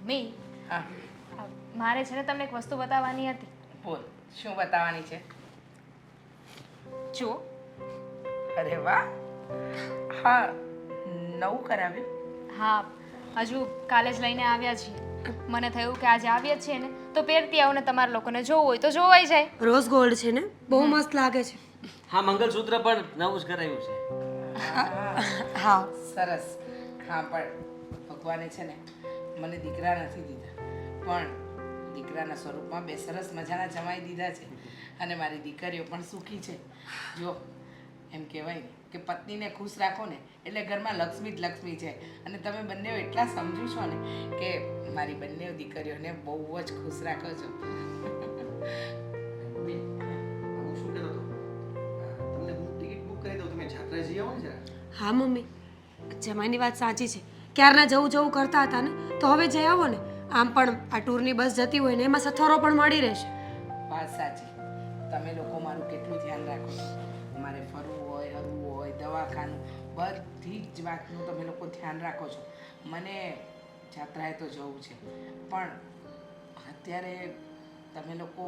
Mummy હા મારે છે ને તમને એક વસ્તુ બતાવવાની હતી. બોલ શું બતાવવાની છે? જુઓ. અરે વાહ, હા નવું કરાવ્યું? હા, હજુ કાલે જ લઈને આવ્યા છીએ. મને થયું કે આજે આવ્યા છીએ ને તો પહેરતી આવું ને તમારા લોકોને જોવું હોય તો જોવાઈ જાય. રોઝ ગોલ્ડ છે ને, બહુ મસ્ત લાગે છે. હા, મંગલસૂત્ર પણ નવું જ કરાયું છે. હા સરસ. હા પણ ભગવાને છે ને મને દીકરા નથી દીધા, પણ દીકરાના સ્વરૂપમાં બે સરસ મજાના જમાઈ દીધા છે અને મારી દીકરીઓ પણ સુખી છે. જો એમ કહેવાય ને કે પત્નીને ખુશ રાખો ને એટલે ઘરમાં લક્ષ્મી જ લક્ષ્મી છે. અને તમે બંને એટલા સમજુ છો ને કે મારી બંને દીકરીઓને બહુ જ ખુશ રાખો છો. હું શું કહેતો હતો? તમને હું ટિકિટ બુક કરી દઉં, તમે જાત્રા જઈ આવો ને જરા. હા મમ્મી, જમાઈની વાત સાચી છે. ક્યારના જવું જવું કરતા હતા ને તો હવે જઈ આવો ને. આમ પણ આ ટૂરની બસ જતી હોય ને એમાં સથવારો પણ મળી રહેશે. વાત સાચી. તમે લોકો મારું કેટલું ધ્યાન રાખો છો. મારે ફરવું હોય, હરવું હોય, દવાખાનું, બધી જ વાતનું તમે લોકો ધ્યાન રાખો છો. મને જાત્રાએ તો જવું છે, પણ અત્યારે તમે લોકો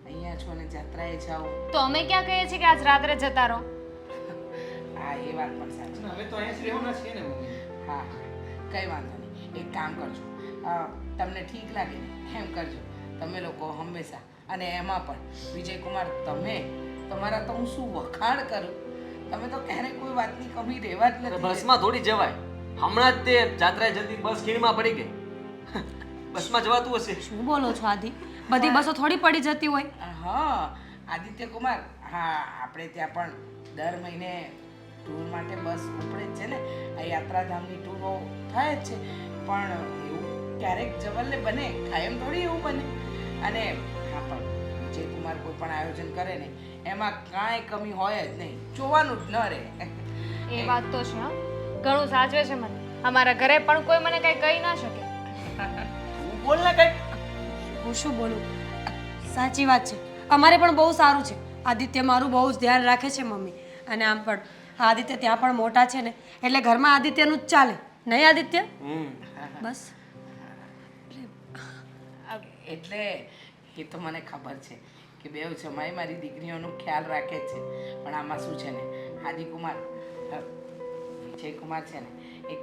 અહીંયા છો ને જાત્રાએ જાઓ. તો અમે ક્યાં કહીએ છીએ કે આજ રાત્રે જતા રહો? હા એ વાત પણ સાચી. અમે તો અહીંયા જ રહેવાના છીએ ને મમ્મી. હા હા કંઈ વાંધો નહીં. એક કામ કરજો, તમને ઠીક લાગે ને એમ કરજો. તમે લોકો હંમેશા, અને એમાં પણ વિજયકુમાર, તમે તમારા તો હું શું વખાણ કરું. તમે તો ક્યારેય કોઈ વાતની કમી રહેવા જ નથી. બસમાં થોડી જવાય. હમણાં જ તે જાત્રાએ જતી બસ ખીણમાં પડી ગઈ. બસમાં જવાતું હશે? શું બોલો છો આદિ? બધી બસો થોડી પડી જતી હોય. હા આદિત્ય કુમાર, હા આપણે ત્યાં પણ દર મહિને ટૂર માટે બસ ઉપડે જ છે ને. આ યાત્રાધામની ટૂરો થાય જ છે, પણ એવું ક્યારેક જવલ્લે બને, કાયમ થોડી એવું બને. અને હા પણ વિજયકુમાર કોઈ પણ આયોજન કરે ને એમાં કાંઈ કમી હોય જ નહીં, જોવાનું જ ન રહે. એ વાત તો છે. હા, ઘણું સાચવે છે મને. અમારા ઘરે પણ કોઈ મને કઈ કહી ના શકે. તું બોલ ને કઈ. હું શું બોલું? સાચી વાત છે. અમારે પણ બહુ સારું છે. આદિત્ય મારું બહુ જ ધ્યાન રાખે છે મમ્મી. અને આમ પણ આદિત્ય ત્યાં પણ મોટા છે ને એટલે ઘરમાં આદિત્યનું જ ચાલે. નહીં આદિત્ય? બસ. એટલે એ તો મને ખબર છે કે બેઉ જમાઈ મારી દીકરીઓનો ખ્યાલ રાખે જ છે, પણ આમાં શું છે ને આદિકુમાર, વિજયકુમાર છે ને એક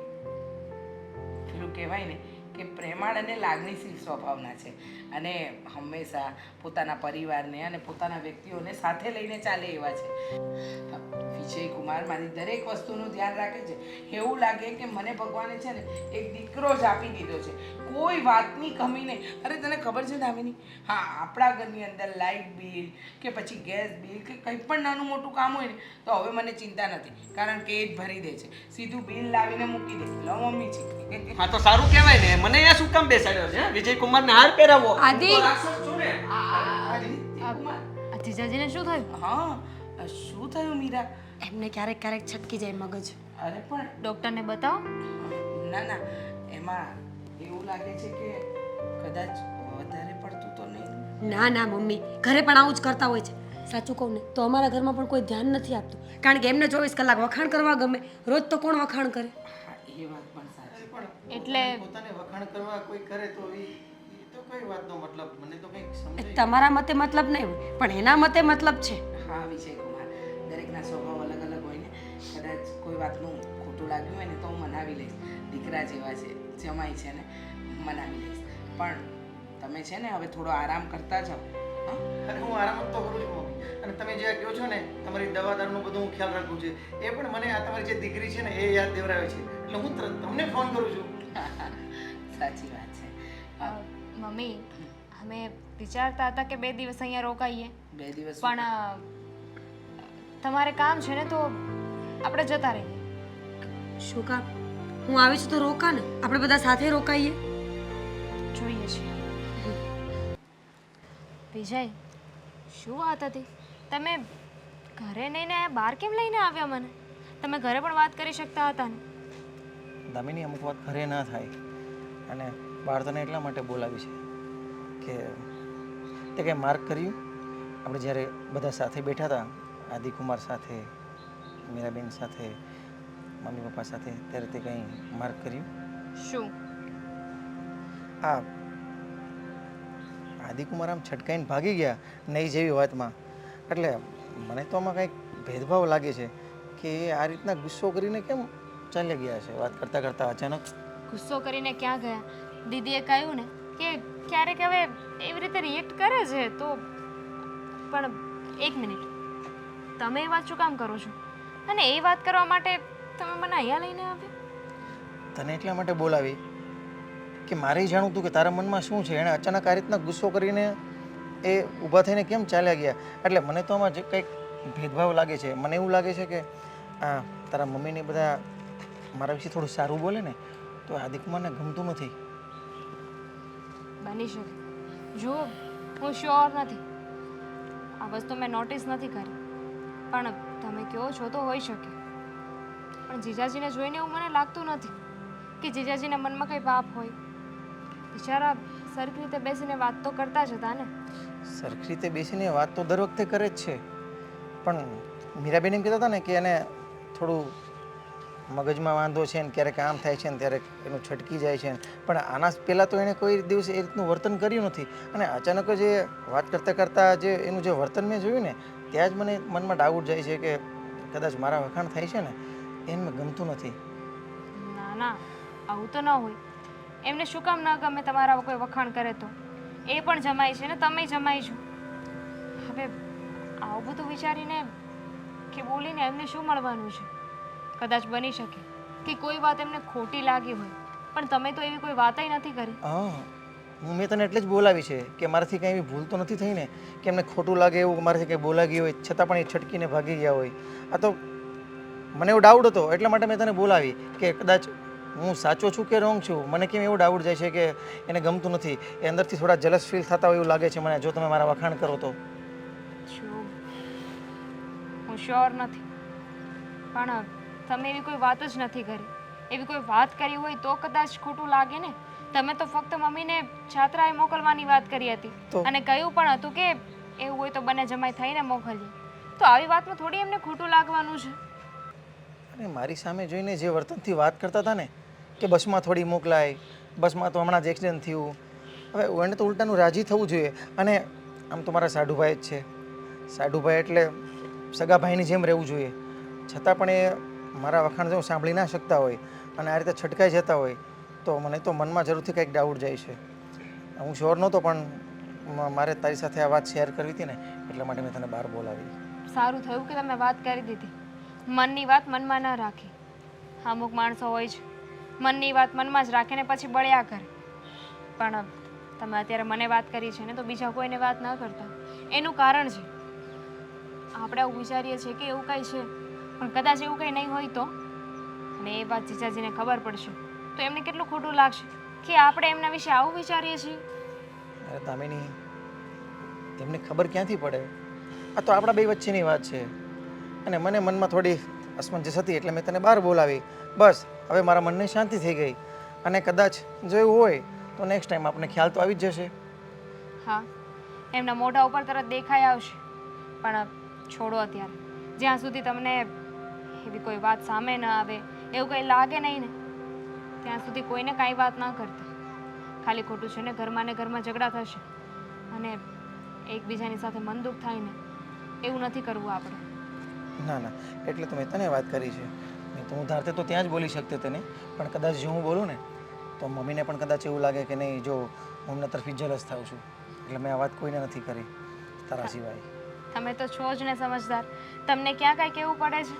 પેલું કહેવાય ને કે પ્રેમાળ અને લાગણીશીલ સ્વભાવના છે અને હંમેશા પોતાના પરિવારને અને પોતાના વ્યક્તિઓને સાથે લઈને ચાલે એવા છે. વિજયકુમાર મારી દરેક વસ્તુનું ધ્યાન રાખે છે. એવું લાગે કે મને ભગવાને છે ને એક દીકરો જ આપી દીધો છે, કોઈ વાતની કમી નહીં. અરે તને ખબર છે દામિની, હા આપણા ઘરની અંદર લાઇટ બિલ કે પછી ગેસ બિલ કે કંઈ પણ નાનું મોટું કામ હોય ને તો હવે મને ચિંતા નથી, કારણ કે એ જ ભરી દે છે. સીધું બિલ લાવીને મૂકી દે, લો મમ્મી છે. હા તો સારું કહેવાય ને. મને અહીંયા શું કામ બેસાડ્યો છે? વિજયકુમારને હાર પહેરાવો. આદિ! હું તો રાક્ષસ છું ને. આદિત્યકુમાર, આ જીજાજીને શું થયું? હા શું થયું મીરા? એમને ક્યારેક ક્યારેક છટકી જાય મગજ. અરે પણ ડોક્ટરને બતાવો. ના ના, એમાં એવું લાગે છે કે કદાચ વધારે પડતું તો નહીં. ના ના મમ્મી, ઘરે પણ આવું જ કરતા હોય છે. સાચું કહું ને તો અમારા ઘરમાં પણ કોઈ ધ્યાન નથી આપતું, કારણ કે એમને 24 કલાક વખાણ કરવા ગમે. રોજ તો કોણ વખાણ કરે? હા એ વાત પણ સાચી. પણ એટલે- પોતાને વખાણ કરવા કોઈ કરે તો એ તો કઈ વાતનો મતલબ મને તો કંઈક સમજાય. તમારા મતે મતલબ નહીં હોય, પણ એના મતે મતલબ છે. હા વિજયકુમાર, દરેકના સ્વભાવ અલગ અલગ હોય ને. કદાચ કોઈ વાતનું ખોટું લાગ્યું હોય ને તો હું મનાવી લઈશ. દીકરા જેવા છે, જમાઈ છે ને, મનાવી લઈશ. પણ તમે છે ને હવે થોડો આરામ કરતા જાઓ. હા અરે હું આરામ જ તો કરું છું મમ્મી. અને તમે જે કહો છો ને તમારી દવાદારનું બધું હું ખ્યાલ રાખું છું, એ પણ મને આ તમારી જે દીકરી છે ને એ યાદ દેવરાવે છે, એટલે હું તમને ફોન કરું છું. સાચી વાત છે. મમ્મી, અમે વિચારતા હતા કે 2 દિવસ અહીંયા રોકાઈએ, 2 દિવસ પણ તમારે કામ છે ને તો આપણે જતા રહીએ. શું કામ? હું આવી છું તો રોકા ને, આપણે બધા સાથે રોકાઈએ. જોઈએ છીએ. વિજય, શું વાત હતી? તમે ઘરે નહીં ને બહાર કેમ લઈને આવ્યા મને? તમે ઘરે પણ વાત કરી શકતા હતા ને. દામિની, અમુક વાત ઘરે ના થાય અને બહાર તને એટલા માટે બોલાવી છે કે તે કંઈ માર્ક કર્યું? આપણે જ્યારે બધા સાથે બેઠા હતા, આદિકુમાર સાથે, મીરાબેન સાથે, મમ્મી પપ્પા સાથે, ત્યારે તે કંઈ માર્ક કર્યું? શું? આ આદિકુમાર આમ છટકાઈને ભાગી ગયા નહીં જેવી વાતમાં, એટલે મને તો આમાં કંઈક ભેદભાવ લાગે છે કે એ આ રીતના ગુસ્સો કરીને કેમ ચાલ્યા ગયા છે વાત કરતાં કરતાં અચાનક. ગુસ્સો કરીને ક્યાં ગયા? દીદીએ કહ્યું ને કે ક્યારેક હવે એવી રીતે રિએક્ટ કરે છે તો. પણ એક મિનિટ, તમે એ વાત શું કામ કરો છો? અને એ વાત કરવા માટે તમે મને અહીંયા લઈને આવ્યા? તને એટલા માટે બોલાવી કે મારે જાણવું હતું કે તારા મનમાં શું છે. એણે અચાનક આ રીતના ગુસ્સો કરીને એ ઊભા થઈને કેમ ચાલ્યા ગયા. એટલે મને તો આમાં જે કંઈક ભેદભાવ લાગે છે. મને એવું લાગે છે કે આ તારા મમ્મીને બધા મારા વિશે થોડું સારું બોલે ને તો આદિકુમારને ગમતું નથી. બની શકે. જુઓ, હું શ્યોર નથી, આ વસ્તુ મેં નોટિસ નથી કરી, પણ તમે કહો છો તો હોઈ શકે. પણ જીજાજીને જોઈને એવું મને લાગતું નથી કે જીજાજીના મનમાં કંઈ પાપ હોય. બિચારા સરખી રીતે બેસીને વાત તો કરતા જ હતા ને. સરખી રીતે બેસીને વાત તો દર વખતે કરે જ છે, પણ મીરાબેન એમ કહેતા હતા ને કે એને થોડું મગજમાં વાંધો છે ને ક્યારેક આમ થાય છે ને ત્યારે એનું છટકી જાય છે. પણ આના પહેલાં તો એણે કોઈ દિવસ એ રીતનું વર્તન કર્યું નથી, અને અચાનક જ એ વાત કરતાં કરતાં જે એનું જે વર્તન મેં જોયું ને ત્યાં જ મને મનમાં ડાઉટ જાય છે કે કદાચ મારા વખાણ થાય છે ને એને મેં ગમતું નથી. ના ના, આવું તો ન હોય. એમને શું કામ ન ગમે તમારા કોઈ વખાણ કરે તો? એ પણ જમાય છે ને તમે જમાય છો. હવે આવું બધું વિચારીને કે બોલીને એમને શું મળવાનું છે? કદાચ બની શકે કે કોઈ વાત એમને ખોટી લાગી હોય, પણ તમે તો એવી કોઈ વાતય નથી કરી. હા, મેં તને એટલે જ બોલાવી છે કે મારાથી કંઈ એવી ભૂલ તો નથી થઈ ને કે એમને ખોટું લાગે એવું મારાથી કંઈ બોલાવી હોય છતાં પણ એ છટકીને ભાગી ગયા હોય. આ તો મને એવો ડાઉટ હતો એટલા માટે મેં તને બોલાવી કે કદાચ હું સાચો છું કે રોંગ છું. મને કેમ એવો ડાઉટ જાય છે કે એને ગમતું નથી, એ અંદરથી થોડા જલસ ફીલ થતા હોય એવું લાગે છે મને જો તમે મારા વખાણ કરો તો. હું શ્યોર નથી, પણ તમે એવી કોઈ વાત જ નથી કરી. એવી કોઈ વાત કરી હોય તો કદાચ ખોટું લાગે ને. તમે તો ફક્ત મમ્મીને છાત્રાએ મોકલવાની વાત કરી હતી અને કહ્યું પણ હતું કે એવું હોય તો બંને જમાઈ થઈને મોકલીએ. તો આવી વાતમાં થોડી એમને ખોટું લાગવાનું છે. અને મારી સામે જોઈને જે વર્તનથી વાત કરતા હતા ને કે બસમાં થોડી મોકલાય, બસમાં તો હમણાં જ એક્સિડન્ટ થયું. હવે એને તો ઉલટાનું રાજી થવું જોઈએ. અને આમ તો મારા સાઢુભાઈ જ છે. સાઢુભાઈ એટલે સગા ભાઈની જેમ રહેવું જોઈએ. છતાં પણ એ મારા વખાણ જો સાંભળી ના શકતા હોય અને આ રીતે છટકાઈ જતા હોય તો મને તો મનમાં જરૂરથી કંઈક ડાઉટ જાય છે. હું શ્યોર નહોતો પણ મારે તારી સાથે આ વાત શેર કરવી હતી ને એટલા માટે મેં તને બહાર બોલાવી. સારું થયું કે તમે વાત કરી દીધી. મનની વાત મનમાં ન રાખી. અમુક માણસો હોય છે મનની વાત મનમાં જ રાખે ને પછી બળ્યા કરે. પણ તમે અત્યારે મને વાત કરી છે ને તો બીજા કોઈને વાત ન કરતા. એનું કારણ છે આપણે આવું વિચારીએ છીએ કે એવું કંઈ છે, પણ કદાચ એવું કંઈ નહીં હોય તો, અને એ વાત જીજાજીને ખબર પડશે તો એમને કેટલું ખોટું લાગશે કે આપણે એમના વિશે આવું વિચારીએ છીએ. અરે દામિની, એમને ખબર ક્યાંથી પડે? આ તો આપણા બે વચ્ચેની વાત છે અને મને મનમાં થોડી અસમંજસ હતી એટલે મેં તને બહાર બોલાવી. બસ હવે મારા મનને શાંતિ થઈ ગઈ. અને કદાચ જો એવું હોય તો નેક્સ્ટ ટાઈમ આપણને ખ્યાલ તો આવી જ જશે. હા, એમના મોઢા ઉપર તરત દેખાઈ આવશે. પણ છોડો અત્યારે. જ્યાં સુધી તમને એવી કોઈ વાત સામે ન આવે, એવું કંઈ લાગે નહીં ને ત્યાં સુધી કોઈને કાંઈ વાત ના કરતા. ખાલી ખોટું છે ને ઘરમાં ઝઘડા થશે અને એકબીજાની સાથે મન દુઃખ થાય ને એવું નથી કરવું આપણે. ના ના, એટલે તો મેં તને વાત કરી છે. નહીં તો હું ધારતે તો ત્યાં જ બોલી શકતે તને, પણ કદાચ જો હું બોલું ને તો મમ્મીને પણ કદાચ એવું લાગે કે નહીં જો હું એમના તરફી જલસ થાઉં છું, એટલે મેં આ વાત કોઈને નથી કરી તારા સિવાય. તમે તો છો જ ને સમજદાર, તમને ક્યાં કાંઈ કહેવું પડે છે?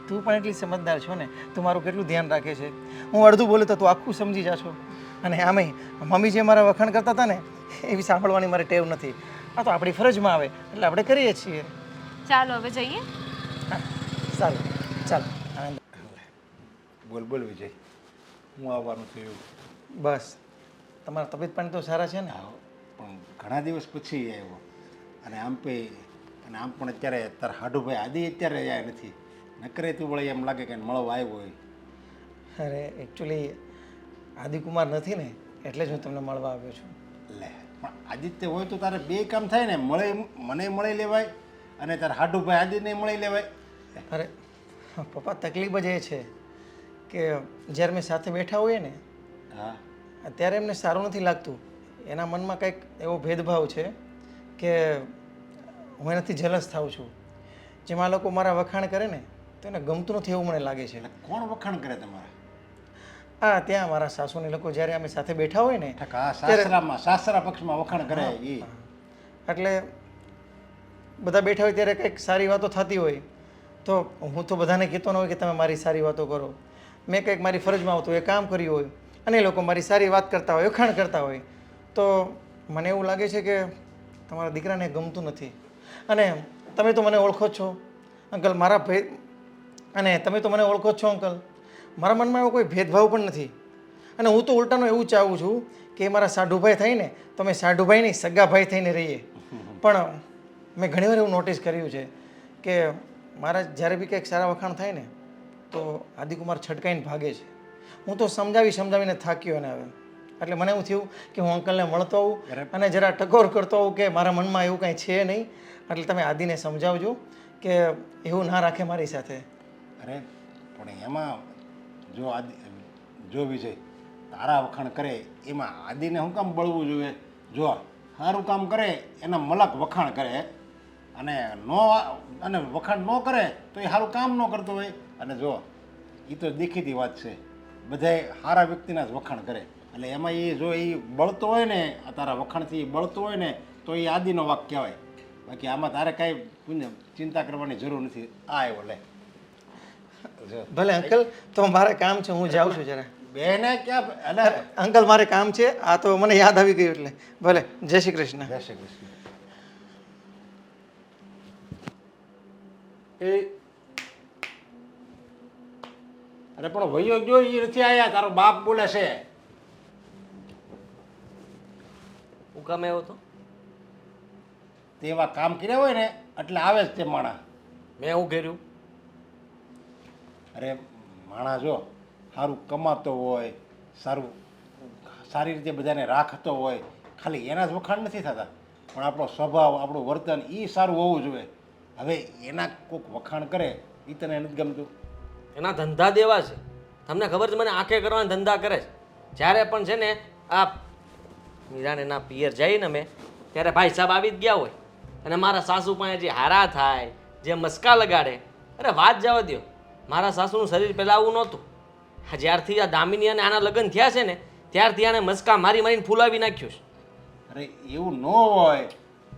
તું પણ એટલી સમજદાર છો ને, તું મારું કેટલું ધ્યાન રાખે છે. હું અડધું બોલે તો તું આખું સમજી જાશો. અને આમેય મમ્મી જે મારા વખાણ કરતા હતા ને એવી સાંભળવાની મારે ટેવ નથી. આ તો આપણી ફરજમાં આવે એટલે આપણે કરીએ છીએ. ચાલો હવે જઈએ. હા સારું, ચાલો. આનંદ. બોલ બોલ વિજય, હું આવવાનું થયું. બસ તમારા તબિયત પાણી તો સારા છે ને? હા, પણ ઘણા દિવસ પછી આવ્યો અને આમ પણ અત્યારે તારા હાડુભાઈ આદિ અત્યારે આવ્યા નથી. નકરે તું વળી એમ લાગે કે મળવા આવ્યો હોય. અરે એકચ્યુઅલી આદિકુમાર નથી ને એટલે જ હું તમને મળવા આવ્યો છું. લે પણ આદિત્ય હોય તો તારે બે કામ થાય ને, મને મળી લેવાય અને તારા હાડુભાઈ આદિને મળી લેવાય. અરે પપ્પા, તકલીફ જ એ છે કે જ્યારે મેં સાથે બેઠા હોઈએ ને હા અત્યારે એમને સારું નથી લાગતું. એના મનમાં કંઈક એવો ભેદભાવ છે કે હું એનાથી જલસ થાઉં છું. જેમાં લોકો મારા વખાણ કરે ને તો એને ગમતું નથી એવું મને લાગે છે. એટલે કોણ વખાણ કરે તમારા? ત્યાં મારા સાસુને લોકો જ્યારે અમે સાથે બેઠા હોય ને આ સાસરામાં સાસરા પક્ષમાં વખાણ કરે એ. એટલે બધા બેઠા હોય ત્યારે કંઈક સારી વાતો થતી હોય તો હું તો બધાને કહેતો ન હોય કે તમે મારી સારી વાતો કરો. મેં કંઈક મારી ફરજમાં આવતું એ કામ કર્યું હોય અને એ લોકો મારી સારી વાત કરતા હોય, વખાણ કરતા હોય તો મને એવું લાગે છે કે તમારા દીકરાને ગમતું નથી. અને તમે તો મને ઓળખો જ છો અંકલ, મારા અને તમે તો મને ઓળખો જ છો અંકલ, મારા મનમાં એવો કોઈ ભેદભાવ પણ નથી. અને હું તો ઉલટાનું એવું ચાહું છું કે મારા સાઢુભાઈ થાય ને તો અમે સાઢુભાઈ નહીં સગાભાઈ થઈને રહીએ. પણ મેં ઘણીવાર એવું નોટિસ કર્યું છે કે મારા જ્યારે બી કંઈક સારા વખાણ થાય ને તો આદિકુમાર છટકાઈને ભાગે છે. હું તો સમજાવીને થાક્યો એને હવે. એટલે મને એવું થયું કે હું અંકલને મળતો આવું અને જરા ટકોર કરતો આવું કે મારા મનમાં એવું કાંઈ છે નહીં. એટલે તમે આદિને સમજાવજો કે એવું ના રાખે મારી સાથે. અરે પણ એમાં જો વિજય તારા વખાણ કરે એમાં આદિને શું કામ બળવું જોઈએ? જો સારું કામ કરે એના મલક વખાણ કરે અને વખાણ ન કરે તો એ સારું કામ ન કરતો હોય. અને જો એ તો દેખીતી વાત છે, બધાય સારા વ્યક્તિના જ વખાણ કરે. એટલે એમાં એ જો એ બળતો હોય ને તારા વખાણથી બળતો હોય ને તો એ આદિનો વાક કહેવાય. બાકી આમાં તારે કાંઈ ચિંતા કરવાની જરૂર નથી. આવ્યો લે. ભલે અંકલ, તો મારે કામ છે, હું જાઉં છું જરા. બેને ક્યાં? એટલે અંકલ મારે કામ છે, આ તો મને યાદ આવી ગયું એટલે. ભલે, જય શ્રી કૃષ્ણ. જય શ્રી કૃષ્ણ. અરે પણ વૈયો જો એ નથી આયા, તારો બાપ બોલે છે. હું કામ આવ્યો તો? તેવા કામ કર્યા હોય ને એટલે આવે જ તે માણા. મેં શું કર્યું? અરે માણા જો સારું કમાતો હોય, સારી રીતે બધાને રાખતો હોય, ખાલી એના જ વખાણ નથી થતા પણ આપણો સ્વભાવ, આપણું વર્તન એ સારું હોવું જોઈએ. હવે એના કોઈક વખાણ કરે એ તને નથી ગમતું? એના ધંધા દેવા છે, તમને ખબર છે, મને આંખે કરવાના ધંધા કરે છે. જ્યારે પણ છે ને આ મીરાને ના પિયર જઈને મેં ત્યારે ભાઈ સાહેબ આવી જ ગયા હોય અને મારા સાસુ પાસે જે હારા થાય, જે મસ્કા લગાડે, અરે વાત જવા દો. મારા સાસુનું શરીર પહેલાં આવું નહોતું. જ્યારથી આ દામિની અને આના લગ્ન થયા છે ને ત્યારથી આને મસ્કા મારીને ફૂલાવી નાખ્યું છે. અરે એવું ન હોય,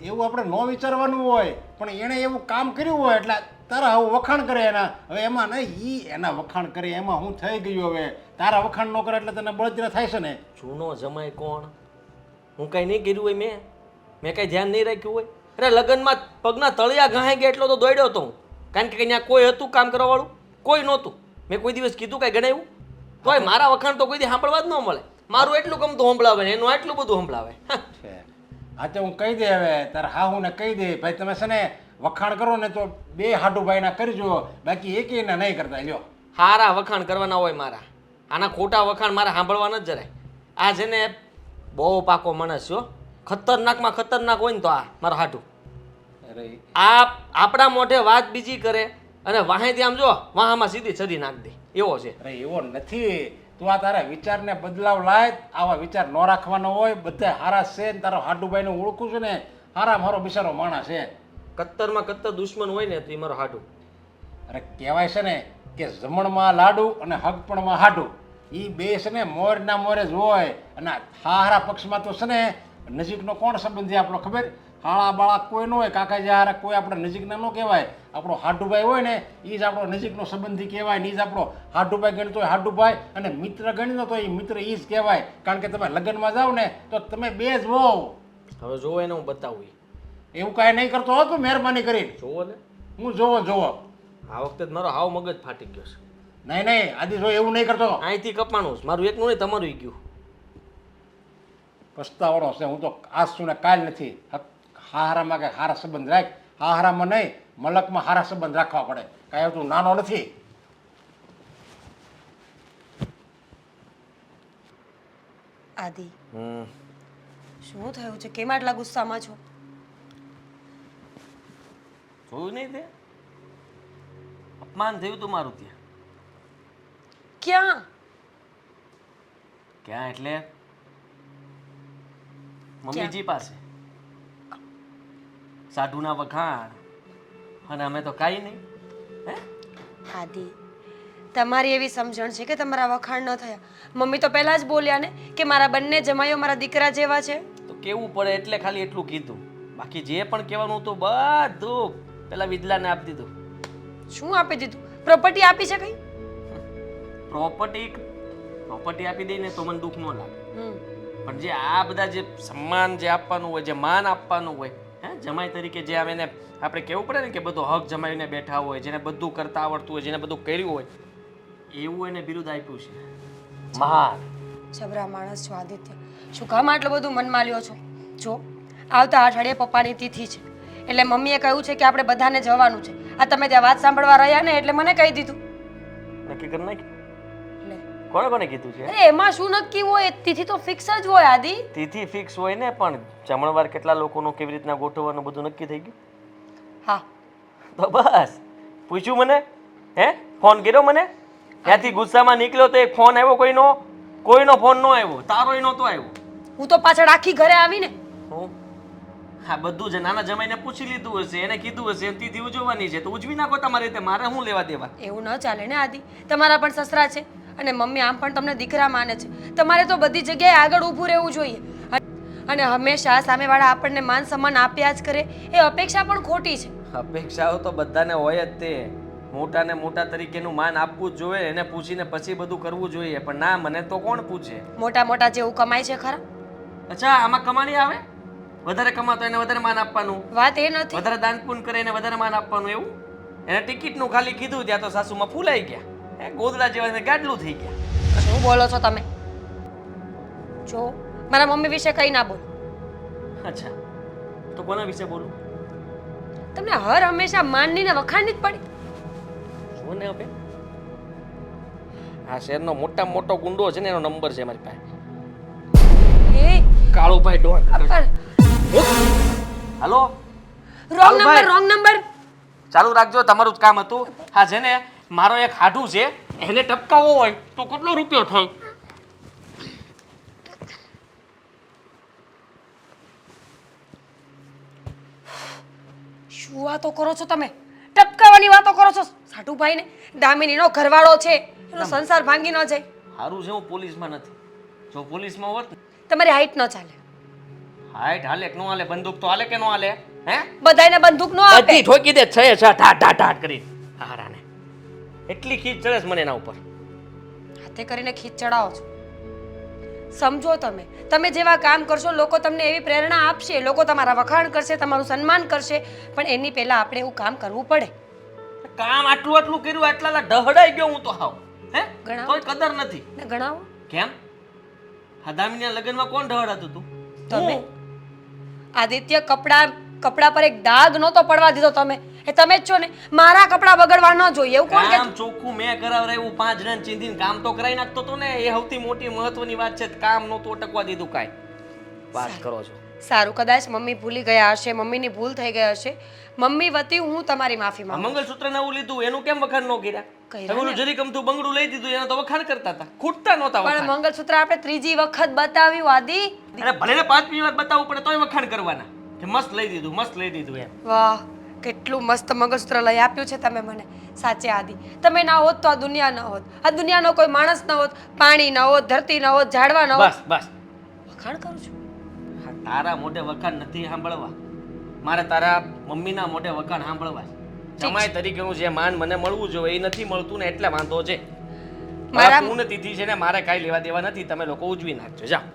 એવું આપણે ન વિચારવાનું હોય, પણ એણે એવું કામ કર્યું હોય એટલે તારા આવું વખાણ કરે એના. હવે એમાં નહીં, એના વખાણ કરે એમાં હું થઈ ગયું. હવે તારા વખાણ ન કરે એટલે તને બળતરા થાય છે ને. જૂનો જમાઈ કોણ? હું કાંઈ નહીં કર્યું હોય, મેં કાંઈ ધ્યાન નહીં રાખ્યું હોય. અરે લગ્નમાં પગના તળિયા ઘાઈ ગયા એટલો તો દોડ્યો હતો હું, કારણ કે ત્યાં કોઈ હતું કામ કરવાવાળું? કોઈ નહોતું. મેં કોઈ દિવસ કીધું કાંઈ ગણાવ્યું? તોય મારા વખાણ તો કોઈ દી સાંભળવા જ ન મળે. મારું એટલું ગમતું સંભળાવે ને એનું એટલું બધું સંભળાવે. હા તો હું કહી દે, હવે તારા હાહુને કહી દે, ભાઈ તમે છે ને વખાણ કરો ને તો બે હાડુભાઈના કરજો, બાકી એકેયના નહીં કરતા. લ્યો, હારા વખાણ કરવાના હોય મારા, આના ખોટા વખાણ મારે સાંભળવાના જ જરાય. આ છે ને બહુ પાકો માણસ છો, ખતરનાકમાં ખતરનાક હોય ને તો આ મારો હાટું. અરે આ આપણા મોઢે વાત બીજી કરે અને વાહેથી આમ જો વાહામાં સીધી છરી નાખ દે એવો છે. અરે એવો નથી. તું આ તારા વિચારને બદલાવ લાય, આવા વિચાર ન રાખવાનો હોય. બધા હારા છે ને તારો હાડુભાઈને ઓળખું છું ને, હારા મારો બિચારો માણસ છે. કત્તરમાં કત્તર દુશ્મન હોય ને તો એ મારો હાટું. અરે કહેવાય છે ને કે જમણમાં લાડુ અને હગપણમાં હાડું, એ બે છે ને મોરના મોરે જ હોય. અને હારા પક્ષમાં તો છે ને નજીકનો કોણ સંબંધી આપણો ખબર? હાળા બાળા કોઈ ન હોય, કાકાજી હારા કોઈ આપણે નજીકના ન કહેવાય. આપણો હાડુભાઈ હોય ને એ જ આપણો નજીકનો સંબંધી કહેવાય ને એ જ આપણો હાડુભાઈ ગણતો હોય હાડુભાઈ, અને મિત્ર ગણતો તો એ મિત્ર એ જ કહેવાય. કારણ કે તમે લગ્નમાં જાઓ ને તો તમે બે જ હોવ. હવે જોવો એને હું બતાવું. એવું કાંઈ નહીં કરતો હો તું, મહેરબાની કરીને. જોવો ને, હું જોવો આ વખતે મારો હાવ મગજ ફાટી ગયો છે. નહીં આદિ જો એવું નહીં કરતો. અહીંથી કપાણું છે મારું, એકનું નહીં તમારું ગયું. પસ્તાવાનો છે. હું તો આજ સુને કાલ નથી. હારામાં કે હારા સંબંધ રાખ, હારામાં નહીં મલકમાં હારા સંબંધ રાખવા પડે. કાંઈ તું નાનો નથી. આદિ, શું થયું છે? કેમ આટલા ગુસ્સામાં છો? જોયું નહીં તે અપમાન થયું તું મારું ત્યાં. ક્યાં? ક્યાં એટલે મમ્મીજી પાસે સાધુના વખાણ અને અમે તો કાંઈ નહીં. હે આદિ તમારી એવી સમજણ છે કે તમારા વખાણ ન થયા? મમ્મી તો પહેલા જ બોલ્યા ને કે મારા બંને જમાઈઓ મારા દીકરા જેવા છે. તો કેવું પડે એટલે ખાલી એટલું કીધું. બાકી જે પણ કહેવાનું હતું બધું પેલા વિદલાને આપી દીધું. શું આપી દીધું? પ્રોપર્ટી આપી છે કઈ? પ્રોપર્ટી આપી દઈને તો મને દુઃખ ન લાગે, હમ. પણ જે આ બધા જે સન્માન જે આપવાનું હોય, જે માન આપવાનું હોય, હે જમાઈ તરીકે જે એને આપણે કહેવું પડે ને કે બધો હક જમાવીને બેઠા હોય, જેને બધું કરતા આવડતું હોય, જેને બધું કર્યું હોય, એવું એને બિરુદ આપ્યું છે મહાન. જબરા માણસ છો આદિત્ય. શું કામ આટલું બધું મનમાં લ્યો છો? જો આવતા અઠવાડિયે પપ્પાની તિથિ છે એટલે મમ્મીએ કહ્યું છે કે આપણે બધાને જવાનું છે. આ તમે ત્યાં વાત સાંભળવા રહ્યા ને એટલે મને કહી દીધું. નક્કી કરી નાખી? લે, કોણે કોને કીધું છે? અરે એમાં શું નક્કી હોય? તિથિ તો ફિક્સ જ હોય આદિ. તિથિ ફિક્સ હોય ને, પણ જમણવાર કેટલા લોકોનું કેવી રીતના ગોઠવવાનું બધું નક્કી થઈ ગયું. હા, તો બસ પૂછ્યું મને? હે ફોન કર્યો મને? ત્યાંથી ગુસ્સામાં નીકળ્યો તો એક ફોન આવ્યો કોઈનો ફોન ન આવ્યો, તારોય નહોતો આવ્યો. હું તો પાછળ આખી ઘરે આવીને. હું હા બધું જ નાના જમાઈને પૂછી લીધું હશે, એને કીધું હશે તિથિ ઉજવવાની છે તો ઉજવી નાખો તમારી રીતે, મારે શું લેવા દેવા? એવું ન ચાલે ને આદિ. તમારા પણ સસરા છે અને મમ્મી આમ પણ તમને દીકરા માને છે. તમારે તો બધી જગ્યાએ આગળ ઊભું રહેવું જોઈએ અને હંમેશા સામેવાળા આપણને માન સન્માન આપ્યા જ કરે એ અપેક્ષા પણ ખોટી છે. અપેક્ષાઓ તો બધાને હોય જ, તે મોટાને મોટા તરીકેનું માન આપવું જ જોઈએ, એને પૂછીને પછી બધું કરવું જોઈએ. પણ ના, મને તો કોણ પૂછે? મોટા મોટા જેવું કમાય છે ખરા? અચ્છા, આમાં કમાણી આવે? વધારે કમાતો એને વધારે માન આપવાનું, વાત એ નથી. વધારે દાન પુણ્ય કરે એને વધારે માન આપવાનું, એવું? એને ટિકિટનું ખાલી કીધું ત્યાં તો સાસુમાં ફૂલાઈ ગયા, હે ગોદડા જેવા ને ગાડલું થઈ ગયા. શું બોલો છો તમે? જો મારા મમ્મી વિશે કઈ ના બોલો. અચ્છા, તો કોના વિશે બોલું? તમને હર હંમેશા માનની ને વખાણની જ પડી. જુઓ ને હવે, આ શહેરનો મોટામાં મોટો ગુંડો છે ને, એનો નંબર છે મારી પાસે. એ કાળુભાઈ ડોન. હાલો, રોંગ નંબર, રોંગ નંબર. ચાલુ રાખજો, તમારું જ કામ હતું. હા છે ને, મારો એક હાડું છે, એને ટપકાવવો હોય તો કેટલો રૂપિયો થાય? શું વાતો કરો છો તમે? ટપકાવાની વાતો કરો છો? સાઠુભાઈ ને દામિનીનો ઘરવાળો છે, એનો સંસાર ભાંગી ન જાય. હારું છે હું પોલીસમાં નથી. જો પોલીસમાં હોત ને, તમારી હાઈટ ન ચાલે. હાઈટ હાલે કે નો હાલે? બંદૂક તો હાલે કે નો હાલે? હે બધાયને બંદૂક નો આપે. બધી ઠોકી દે છે ઢાટ ઢાટ ઢાટ કરી. હારાને એટલી ખીચ ચડે છે મને એના ઉપર. હાથે કરીને ખીચ ચડાવો છો. સમજો તમે, તમે જેવા કામ કરશો લોકો તમને એવી પ્રેરણા આપશે, લોકો તમારા વખાણ કરશે, તમારું સન્માન કરશે, પણ એની પહેલા આપણે એવું કામ કરવું પડે. કામ આટલું કર્યું, આટલા ડહડાઈ ગયો હું તો હાવ. હે ગણાવો. કોઈ કદર નથી. ને ગણાવો. કેમ? હદામીના લગ્નમાં કોણ ડહડાતું તું? તમે. આદિત્ય કપડા પર એક દાગ નહોતો પડવા દીધો તમે. એ તમે જ છો ને. મારા કપડા બગડવા ન જોઈએ એવું કોણ કામ કે? ચોખ્ખું મેં કરાવરાયું, 5 રન ચીંધીને કામ તો કરાઈ નાખતો તો ને. એ સૌથી મોટી મહત્વની વાત છે. કામ નહોતું અટકવા દીધું કાંઈ. વાત કરો છો. સારું, કદાચ મમ્મી ભૂલી ગયા હશે, મમ્મીની ભૂલ થઈ ગઈ હશે. મમ્મી વતી હું તમારી માફી આ માંગુ. મંગલસૂત્ર નવું લીધું એનું કેમ વખાણ ન કર્યા? કર્યા ઓલું જરી ગમતું બંગડું લઈ દીધું એનો તો વખાણ કરતા હતા, ખૂટતા નહોતા પણ વખાણ. મંગળસૂત્ર આપણે ત્રીજી વખત બતાવ્યું આદિ. અને ભલે ને 5મી વાર બતાવવું પડે તોય વખાણ કરવાના કે મસ્ત લઈ દીધું, મસ્ત લઈ દીધું એમ. વાહ, કેટલું મસ્ત મંગળસૂત્ર લઈ આપ્યું છે તમે મને. સાચે આદિ, તમે ના હોત તો આ દુનિયા ન હોત, આ દુનિયાનો કોઈ માણસ ન હોત, પાણી ન હોત, ધરતી ન હોત, ઝાડવા ન હોત. બસ બસ, વખાણ કરું છું. હા, તારા મોઢે વખાણ નથી સાંભળવા, મારે તારા મમ્મીના મોઢે વખાણ સાંભળવા છે. જમાઈ તરીકેનું જે માન મને મળવું જોઈએ એ નથી મળતું ને, એટલે વાંધો છે. મારા પૂર્ણ તિથિ છે ને, મારે કાંઈ લેવા દેવા નથી. તમે લોકો ઉજવી નાખજો, જાઓ.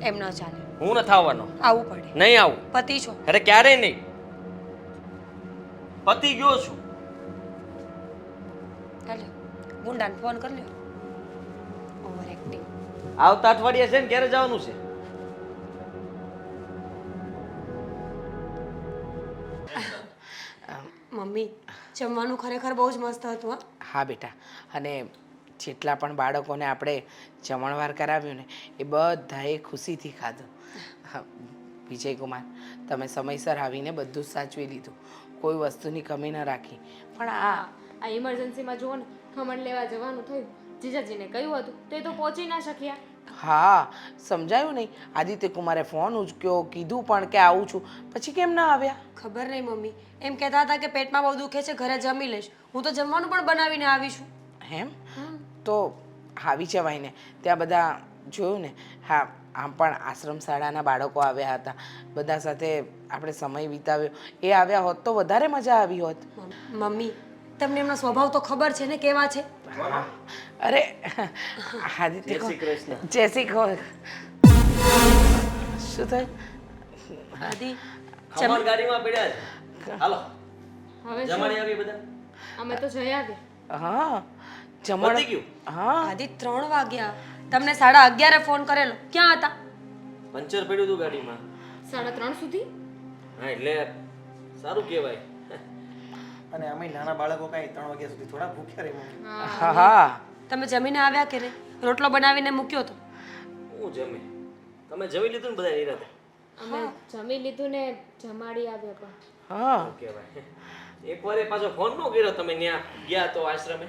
એમ ન ચાલે, હું નથી આવવાનો. આવવું પડે. નહીં આવું. પતિ છો. અરે ક્યારેય નહીં. પતિ ગયો છું. ચાલો, ગુંડાને ફોન કરી લ્યો. Over acting. આવતા અઠવાડિયે છે ને, ક્યારે જવાનું છે? મમ્મી, જમવાનું ખરેખર બહુ જ મસ્ત હતું. હા, હા બેટા, અને જેટલા પણ બાળકોને આપણે જમણવાર કરાવ્યું ને એ બધાએ ખુશીથી ખાધું. હા, વિજયકુમાર, તમે સમયસર આવીને બધું જ સાચવી લીધું, કોઈ વસ્તુની કમી ન રાખી. પણ આ ઇમરજન્સીમાં જુઓ ને, ખમણ લેવા જવાનું થયું. જીજાજીને કહ્યું હતું તે તો પહોંચી ના શક્યા. હા સમજાયું નહીં. આદિત્ય કુમારે ફોન ઉચક્યો, કીધું પણ કે આવું છું, પછી કેમ ના આવ્યા? ખબર નહીં મમ્મી, એમ કહેતા હતા કે પેટમાં બહુ દુખે છે, ઘરે જમી લઈશ. હું તો જમવાનું પણ બનાવીને આવી છું. એમ તો આવી જવાય ને. ત્યાં બધા જોયું ને. હા, આમ પણ આશ્રમ શાળાના બાળકો આવ્યા હતા, બધા સાથે આપણે સમય વિતાવ્યો. એ આવ્યા હોત તો વધારે મજા આવી હોત. મમ્મી, તમને એમનો સ્વભાવ તો ખબર છે ને કેવા છે. હા. અરે આદિત્ય જય શ્રી કૃષ્ણ. જય શ્રી કૃષ્ણ. શું થયું? આદિ, ખમણ ગાડીમાં પડ્યા છે. હાલો હવે જમાડી આવી બધા. અમે તો જઈ આવ્યા. હા પતી જમણ. ગયું. હા આદિ 3 વાગ્યા. તમને 11:30 ફોન કરેલો, ક્યાં હતા? પંચર પડ્યું હતું ગાડીમાં. 3:30 સુધી. હા એટલે સારું કહેવાય. અને અમે નાના બાળકો કાંઈ 3 વાગ્યા સુધી થોડા ભૂખ્યા રહે મમ્મી. હા હા તમે જમીને આવ્યા કે નહીં? રોટલો બનાવીને મૂક્યો તો. હું જમે. તમે જમી લીધું ને બધા નિરાતે? અમે જમી લીધું ને જમાડી આવ્યા પણ. હા કહેવાય. એકવાર એ પાછો ફોન નો કર્યો તમે ત્યાં ગયા તો આશ્રમે?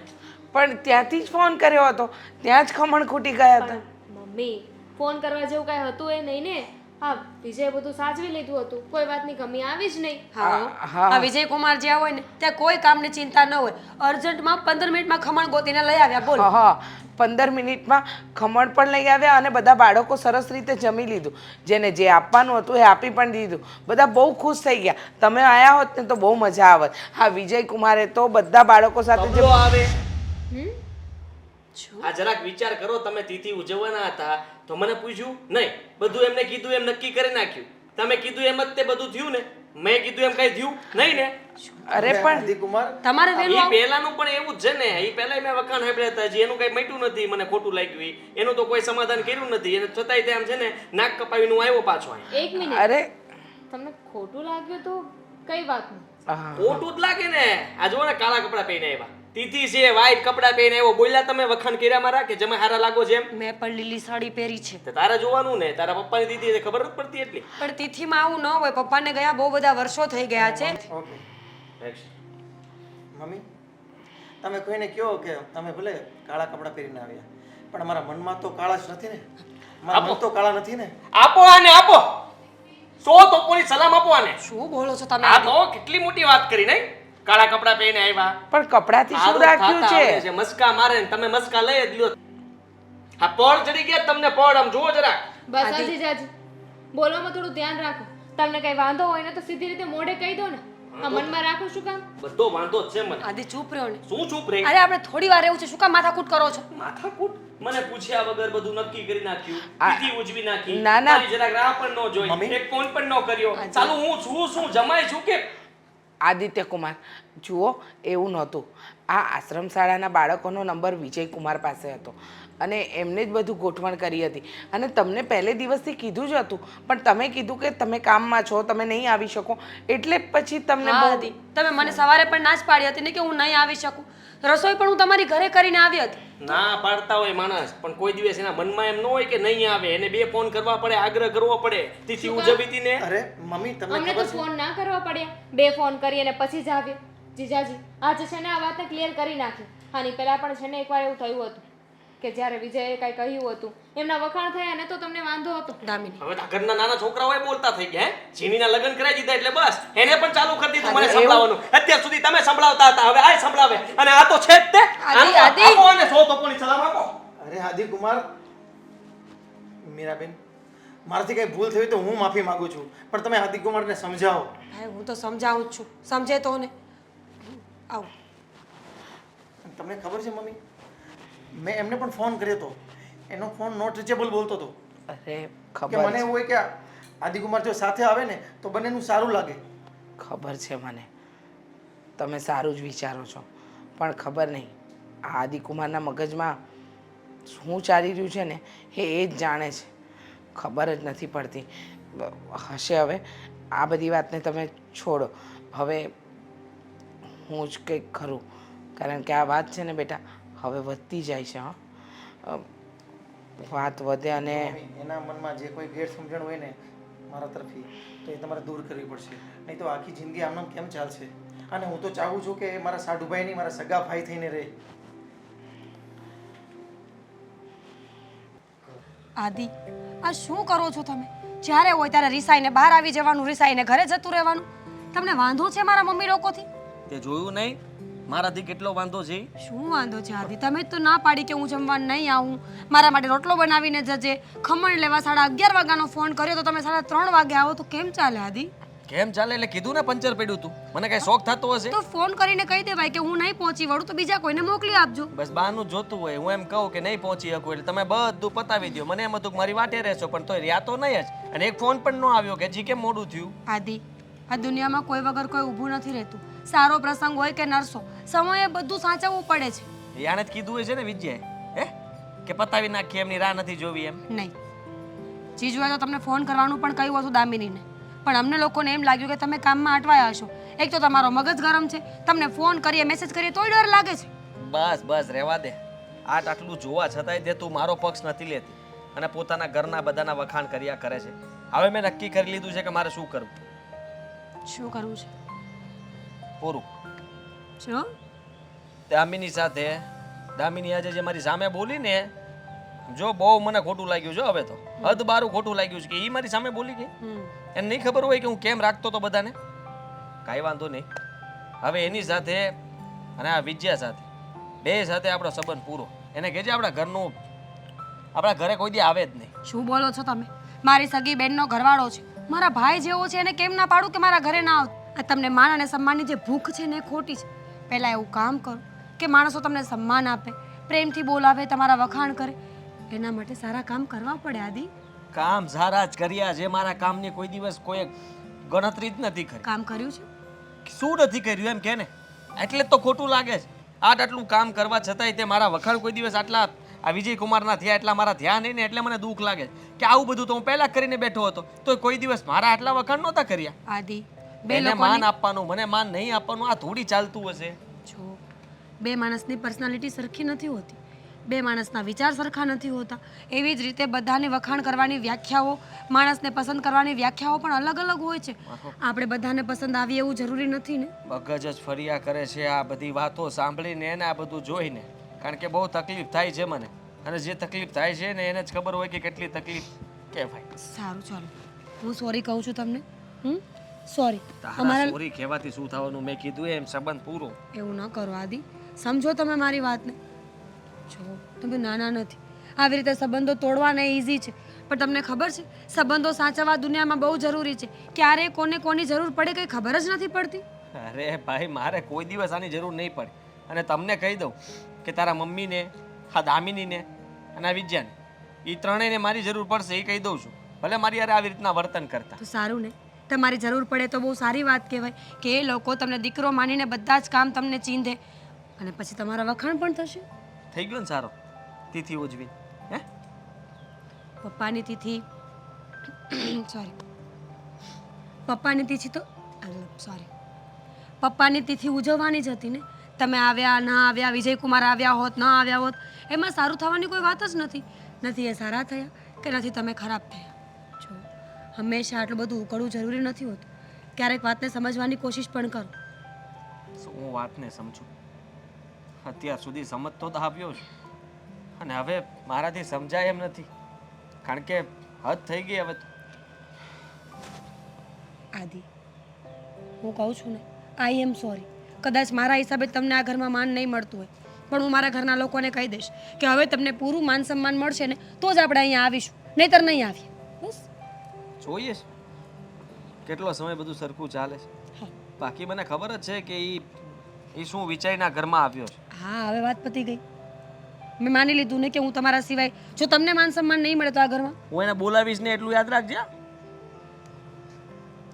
પણ ત્યાંથી જ ફોન કર્યો હતો, ત્યાં જ ખમણ ખૂટી ગયા હતા. મમ્મી ફોન કરવા જેવું કાંઈ હતું એ નહીં ને. હા, વિજય બધું સાચવી લીધું હતું, કોઈ વાતની કમી આવી જ નહીં. હા, આ વિજય કુમાર જ્યાં હોય ને ત્યાં કોઈ કામની ચિંતા ન હોય. અર્જન્ટમાં 15 મિનિટમાં ખમણ ગોતીને લઈ આવ્યા. બોલ. હા હા 15 મિનિટમાં ખમણ પણ લઈ આવ્યા અને બધા બાળકો સરસ રીતે જમી લીધું. જેને જે આપવાનું હતું એ આપી પણ દીધું. બધા બહુ ખુશ થઈ ગયા. તમે આયા હોત ને તો બહુ મજા આવત. હા, વિજય કુમારે તો બધા બાળકો સાથે કમળો આવે. હમ આ જરાક વિચાર કરો, તમે તિથિ ઉજવવાના હતા તો મને પૂછ્યું નહીં. બધું એમને કીધું એમ નક્કી કરી નાખ્યું. તમે કીધું એમ જ તે બધું થયું ને. મેં કીધું એમ કઈ થયું નહીં ને. અરે પણ આદિકુમાર, તમારે ઈ વહેલું આવું. પહેલાનું પણ એવું જ છે ને. ઈ પહેલા મેં વખાણ સાંભળ્યા હતા. હજી એનું કઈ મટ્યું નથી. મને ખોટું લાગ્યું ઈ. એનું તો કોઈ સમાધાન કર્યું નથી. એને છતાંય તેમ છે ને નાક કપાવીને હું આવ્યો પાછો અહીંયા. એક મિનિટ, અરે તમને ખોટું લાગ્યું તો કઈ વાતનું? હા, ખોટું જ લાગે ને. આ જુઓ ને કાળા કપડાં પહેરીને આવ્યા. તિથિ છે, વ્હાઈટ કપડાં પહેરીને આવ્યો. બોલ્યા તમે વખાણ કર્યા મારા કે જમે હારા લાગો છે એમ? મેં પણ લીલી સાડી પહેરી છે. તો તારે જોવાનું ને. તારા પપ્પાની દીદી એટલે ખબર નથી પડતી એટલી. પણ તિથિમાં આવું ન હોય. પપ્પાને ગયા બહુ બધા વર્ષો થઈ ગયા છે. ઓકે મમ્મી, તમે કોઈને કહો કે તમે ભલે કાળા કપડાં પહેરીને આવ્યા, પણ અમારા મનમાં તો કાળા જ નથી ને. મારા મન તો કાળા નથી ને. આપો આને આપો. 100 તોપોની સલામ આપો આને. શું બોલો છો તમે? આ તો કેટલી મોટી વાત કરી નહીં. કાળા કપડાં પહેરીને આવ્યા. પણ કપડાથી શું આદત રાખ્યું ખાતા આવડે છે? મસ્કા મારે ને તમે મસ્કા લઈ જ લ્યો. આ પડ ચડી ગયા તમને પડ. આમ જુઓ જરાક. બસ આજી જાજી, બોલવામાં થોડું ધ્યાન રાખો. તમને કઈ વાંધો હોય ને તો સીધી રીતે મોઢે કહી દો ને. આ મનમાં રાખો શું કામ? બધો વાંધો જ છે મને. આદિ ચૂપ રહ્યો ને. શું ચૂપ રહી? અરે આપણે થોડી વાર એવું છે, શું કામ માથાકૂટ કરો છો? માથાકૂટ? મને પૂછ્યા વગર બધું નક્કી કરી નાખ્યું. તિથિ ઉજવી નાખી. ના, ના. મારી જરાક રાહ પણ ન જોઈ. મમ્મી. એક ફોન પણ ન કર્યો. ચાલુ હું શું જમાય છું કે આદિત્ય કુમાર જુઓ, એવું નહોતું. આ આશ્રમ શાળાના બાળકોનો નંબર વિજય કુમાર પાસે હતો અને એમને જ બધું ગોઠવણ કરી હતી. અને તમને પહેલે દિવસથી કીધું જ હતું, પણ તમે કીધું કે તમે કામમાં છો, તમે નહીં આવી શકો, એટલે પછી તમને હા બહુ આદિ, તમે મને સવારે પણ ના જ પાડી હતી ને કે હું નહીં આવી શકું. રસોઈ પણ હું તમારી ઘરે કરીને આવી હતી. ના પાડતા હોય માણસ, પણ કોઈ દિવસ એના મનમાં એમ ન હોય કે નહીં આવે. એને 2 ફોન કરવા પડે, આગ્રહ કરવો પડે. તિથિ ઉજવી હતી ને. અરે મમ્મી, તમને અમને તો ખબર છે ફોન ના કરવા પડ્યા. 2 ફોન કરી અને પછી જ આવ્યો. જીજાજી આજે છે ને આ વાતને ક્લિયર કરી નાખી. હાની પહેલા પણ છે ને એકવાર એવું થયું હતું કે જ્યારે વિજયે કાંઈ કહ્યું હતું, એમના વખાણ થયા ને તો તમને વાંધો હતો. દામિની, હવે તો ઘરના નાના છોકરાઓય બોલતા થઈ ગયા. હે જીનીના લગ્ન કરાવી દીધા એટલે બસ એને પણ ચાલુ કરી દીધું મને એવું? સંભળાવવાનું. અત્યાર સુધી તમે સંભળાવતા હતા, હવે આ સંભળાવે. અને આ તો છે જ તે. આદિ, આદિ. આપો અને 100 તોપોની સલામ આપો. અરે આદિકુમાર, મીરાબેન, મારાથી કઈ ભૂલ થઈ હોય તો હું માફી માંગુ છું, પણ તમે આદિકુમારને સમજાવો. ભાઈ હું તો સમજાવું જ છું. સમજે તો ને. આવો. તમને ખબર છે મમ્મી, મેં એમને પણ ફોન કર્યો હતો. એનો ફોન નોટ રીચેબલ બોલતો હતો. અરે કે ખબર મને એવું હોય કે આદિકુમાર જો સાથે આવે ને તો બંનેનું સારું લાગે. ખબર છે મને, તમે સારું જ વિચારો છો, પણ ખબર નહીં આ આદિકુમારના મગજમાં શું ચાલી રહ્યું છે ને એ જ જાણે છે. ખબર જ નથી પડતી. હશે હવે આ બધી વાતને તમે છોડો. હવે હું જ કંઈક ખરું, કારણ કે આ વાત છે ને બેટા હવે વધતી જાય છે. હા, વાત વધે અને મમ્મી, એના મનમાં જે કોઈ ગેરસમજણ હોય ને મારા તરફથી તો એ તમારે દૂર કરવી પડશે. નહીં તો આખી જિંદગી આમનામ કેમ ચાલશે? અને હું તો ચાહું છું કે એ મારા સાઢુભાઈ નહીં, મારા સગા ભાઈ થઈને રહે. આદિ, આ શું કરો છો તમે? જ્યારે હોય ત્યારે રિસાઈને બહાર આવી જવાનું, રિસાઈને ઘરે જતું રહેવાનું. તમને વાંધો છે મારા મમ્મી લોકોથી? તે જોયું નહીં મારાથી કેટલો વાંધો છે? શું વાંધો છે આદિ? તમે જ તો ના પાડી કે હું જમવા નહીં આવું, મારા માટે રોટલો બનાવીને જજે, ખમણ લેવા 11:30 વાગ્યાનો ફોન કર્યો તો તમે 3:30 વાગે આવો તો કેમ ચાલે આદિ? કેમ ચાલે એટલે કીધું ને પંચર પડ્યું તું. મને કઈ શોખ થતો હશે? તો ફોન કરીને કહી દેવાય કે હું નહીં પહોંચી વળું તો બીજા કોઈને મોકલી આપજો. બસ બહાનું જોતું હોય. હું એમ કહું કે નહીં પહોંચી શકું એટલે તમે બધું પતાવી દો. મને એમ હતું કે મારી વાટે રહેશો પણ તોય રહ્યા તો નહીં જ. અને એક ફોન પણ ન આવ્યો કે જી કેમ મોડું થયું. આદિ, આ દુનિયામાં કોઈ વગર કોઈ ઊભું નથી રહેતું. સારો પ્રસંગ હોય કે નરસો, સમયે બધું સાચવવું પડે છે. યાને જ કીધું હોય છે ને વિજયાએ, હે કે પતાવી નાખીએ, એમની રાહ નથી જોવી એમ. નહીં, જીજુએ તો તમને ફોન કરવાનું પણ કહ્યું હતું દામિનીને, પણ અમને લોકોને એમ લાગ્યું કે તમે કામમાં અટવાયા હશો. એક તો તમારો મગજ ગરમ છે, તમને ફોન કરીએ મેસેજ કરીએ તોય ડર લાગે છે. બસ રહેવા દે. આટલું જોવા છતાંય તે તું મારો પક્ષ નથી લેતી અને પોતાના ઘરના બધાના વખાણ કર્યા કરે છે. હવે મેં નક્કી કરી લીધું છે કે મારે શું કરવું. શું કરવું છે? પૂરું. શું? દામિની સાથે દામિની આજે જે મારી સામે બોલી ને, જો બહુ મને ખોટું લાગ્યું છે. હવે તો હદ બારું ખોટું લાગ્યું છે કે એ મારી સામે બોલી ગઈ. એને નહીં ખબર હોય કે હું કેમ રાખતો તો બધાને. કાંઈ વાંધો નહીં. હવે એની સાથે અને આ વિજયા સાથે બે સાથે આપણો સંબંધ પૂરો. એને કહેજે આપણા ઘરે કોઈ દી આવે જ નહીં. શું બોલો છો તમે? મારી સગી બેનનો ઘરવાળો છે, મારા ભાઈ જેવો છે, એને કેમ ના પાડું કે મારા ઘરે ના આવ? આ તમને માન અને સન્માનની જે ભૂખ છે ને એ ખોટી છે. પહેલાં એવું કામ કરો કે માણસો તમને સન્માન આપે, પ્રેમથી બોલાવે, તમારા વખાણ કરે. એના માટે સારા કામ કરવા પડે આદિ. કામ સારા જ કર્યા છે. મારા કામની કોઈ દિવસ કોઈ ગણતરી જ નથી કરી. કામ કર્યું છે? શું નથી કર્યું એમ કે ને, એટલે જ તો ખોટું લાગે છે. આટલું કામ કરવા છતાંય તે મારા વખાણ કોઈ દિવસ આટલા આ વિજયકુમારના થયા એટલા મારા થયા નહીં ને, એટલે મને દુઃખ લાગે કે આવું બધું તો હું પહેલા કરીને બેઠો હતો તો કોઈ દિવસ મારા આટલા વખાણ નહોતા કર્યા. આદિ, બે એને લોકોને માન આપવાનું, મને માન નહીં આપવાનું, આ થોડી ચાલતું હશે. જો બે માણસની પર્સનાલિટી સરખી નથી હોતી, બે માણસના વિચાર સરખા નથી હોતા. એવી જ રીતે બધાને વખાણ કરવાની વ્યાખ્યાઓ, માણસને પસંદ કરવાની વ્યાખ્યાઓ પણ અલગ અલગ હોય છે. આપણે બધાને પસંદ આવીએ એવું જરૂરી નથી ને. મગજ જ ફર્યા કરે છે આ બધી વાતો સાંભળીને અને આ બધું જોઈને. કારણ કે બહુ તકલીફ થાય છે મને, અને જે તકલીફ થાય છે ને એને જ ખબર હોય કે કેટલી તકલીફ કહેવાય. સારું, ચાલો હું સોરી કહું છું તમને. સોરી. તારા સોરી કહેવાથી શું થવાનું? મેં કીધું એમ સંબંધ પૂરો. એવું ન કરો આદિ, સમજો તમે મારી વાતને. જો તમે નાના નથી, આવી રીતે સંબંધો તોડવાના ઈઝી છે, પણ તમને ખબર છે સંબંધો સાચવવા દુનિયામાં બહુ જરૂરી છે. ક્યારે કોને કોની જરૂર પડે કંઈ ખબર જ નથી પડતી. અરે ભાઈ, મારે કોઈ દિવસ આની જરૂર નહીં પડે. અને તમને કહી દઉં કે તારા મમ્મીને, આ દામિનીને અને આ વિજ્ઞાને, એ ત્રણેયને મારી જરૂર પડશે એ કહી દઉં છું. ભલે મારી યાર આવી રીતના વર્તન કરતા. તો સારું ને, તમારી જરૂર પડે તો બહુ સારી વાત કહેવાય કે એ લોકો તમને દીકરો માનીને બધા જ કામ તમને ચીંધે અને પછી તમારા વખાણ પણ થશે. થઈ ગયો ને સારો તિથિ ઉજવી. હે પપ્પાની તિથિ સોરી પપ્પાની તિથિ તો સોરી પપ્પાની તિથિ ઉજવવાની જ હતી ને. તમે આવ્યા ના આવ્યા, વિજયકુમાર આવ્યા હોત ના આવ્યા હોત, એમાં સારું થવાની કોઈ વાત જ નથી. નથી એ સારા થયા કે નથી તમે ખરાબ થયા. જો હંમેશા આટલું બધું ઉકળવું જરૂરી નથી હોતું. ક્યારેક વાતને સમજવાની કોશિશ પણ કરો. હું વાતને સમજું, અત્યાર સુધી સમજતો તો આવ્યો છું, અને હવે મારાથી સમજાય એમ નથી, કારણ કે હદ થઈ ગઈ હવે તો. આદિ, હું કહું છું ને, આઈ એમ સોરી. કદાચ મારા હિસાબે તમને આ ઘરમાં માન નહીં મળતું હોય, પણ હું મારા ઘરના લોકોને કહી દઈશ કે હવે તમને પૂરું માન સન્માન મળશે ને તો જ આપણે અહીંયા આવીશું, નહીંતર નહીં આવીએ. બસ જોઈએ છે કેટલો સમય બધું સરખું ચાલે છે. બાકી મને ખબર જ છે કે એ શું વિચારીને ઘરમાં આવ્યો છે. હા, હવે વાત પતી ગઈ. મેં માની લીધું ને કે હું તમારા સિવાય જો તમને માન સન્માન નહીં મળે તો આ ઘરમાં હું એને બોલાવીશ ને એટલું યાદ રાખજે.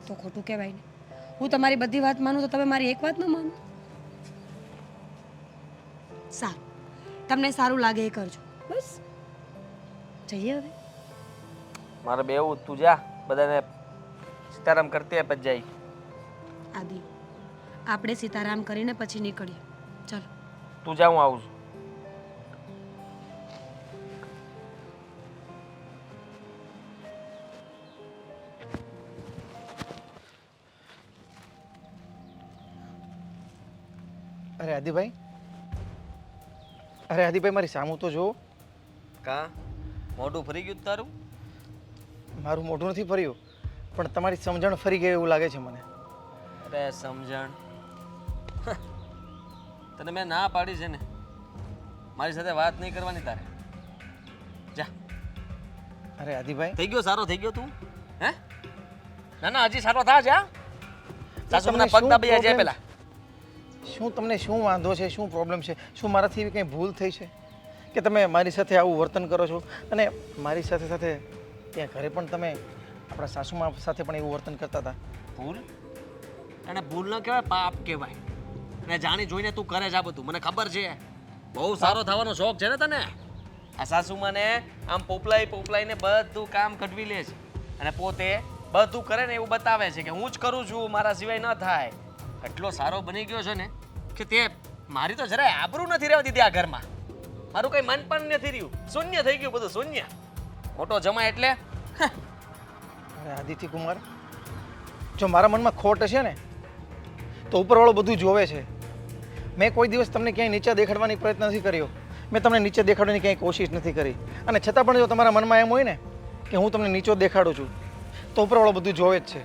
તો ખોટું કહેવાય ને. હું તમારી બધી વાત માનું તો તમે મારી એક વાત ન માનો. સારું, તમને સારું લાગે એ કરજો. બસ જઈએ હવે. મારે બેવું તું જા, બધાને સીતારામ કરતી પછી જાય. આદિ, આપણે સીતારામ કરીને પછી નીકળીએ. ચાલો તું જા, હું આવું છું. અરે આદિભાઈ, મારી સામું તો જુઓ. કા મોઢું ફરી ગયું તારું? મારું મોઢું નથી ફર્યું, પણ તમારી સમજણ ફરી ગઈ એવું લાગે છે મને. અરે સમજણ, તને મેં ના પાડી છે ને, મારી સાથે વાત નહીં કરવાની તારે. જા. અરે આદિભાઈ, થઈ ગયો સારો થઈ ગયો તું? હે? ના ના, હજી સારો થા જા. સાસુના પગ દાબી જાય પેલા. શું તમને શું વાંધો છે? શું પ્રોબ્લેમ છે? શું મારાથી એવી કંઈ ભૂલ થઈ છે કે તમે મારી સાથે આવું વર્તન કરો છો? અને મારી સાથે સાથે ત્યાં ઘરે પણ તમે આપણા સાસુમા સાથે પણ એવું વર્તન કરતા હતા. ભૂલ? અને ભૂલ ન કહેવાય, પાપ કહેવાય. અને જાણી જોઈને તું કરે છે આ બધું, મને ખબર છે. બહુ સારો થવાનો શોખ છે ને તને. આ સાસુમાને આમ પોપલાઈને બધું કામ કઢવી લે છે અને પોતે બધું કરે ને એવું બતાવે છે કે હું જ કરું છું, મારા સિવાય ન થાય. એટલો સારો બની ગયો છે ને કે તે મારી તો જરાય આબરૂ નથી રહેવા દીધી આ ઘરમાં. મારું કઈ મન પણ નથી રહ્યું, શૂન્ય થઈ ગયું બધું, શૂન્ય. મોટો જમાય એટલે અરે આદિત્ય કુમાર, જો મારા મનમાં ખોટ હશે ને તો ઉપરવાળો બધું જોવે છે. મેં કોઈ દિવસ તમને ક્યાંય નીચે દેખાડવાની પ્રયત્ન નથી કર્યો. મેં તમને નીચે દેખાડવાની ક્યાંય કોશિશ નથી કરી. અને છતાં પણ જો તમારા મનમાં એમ હોય ને કે હું તમને નીચો દેખાડું છું તો ઉપરવાળો બધું જોવે જ છે.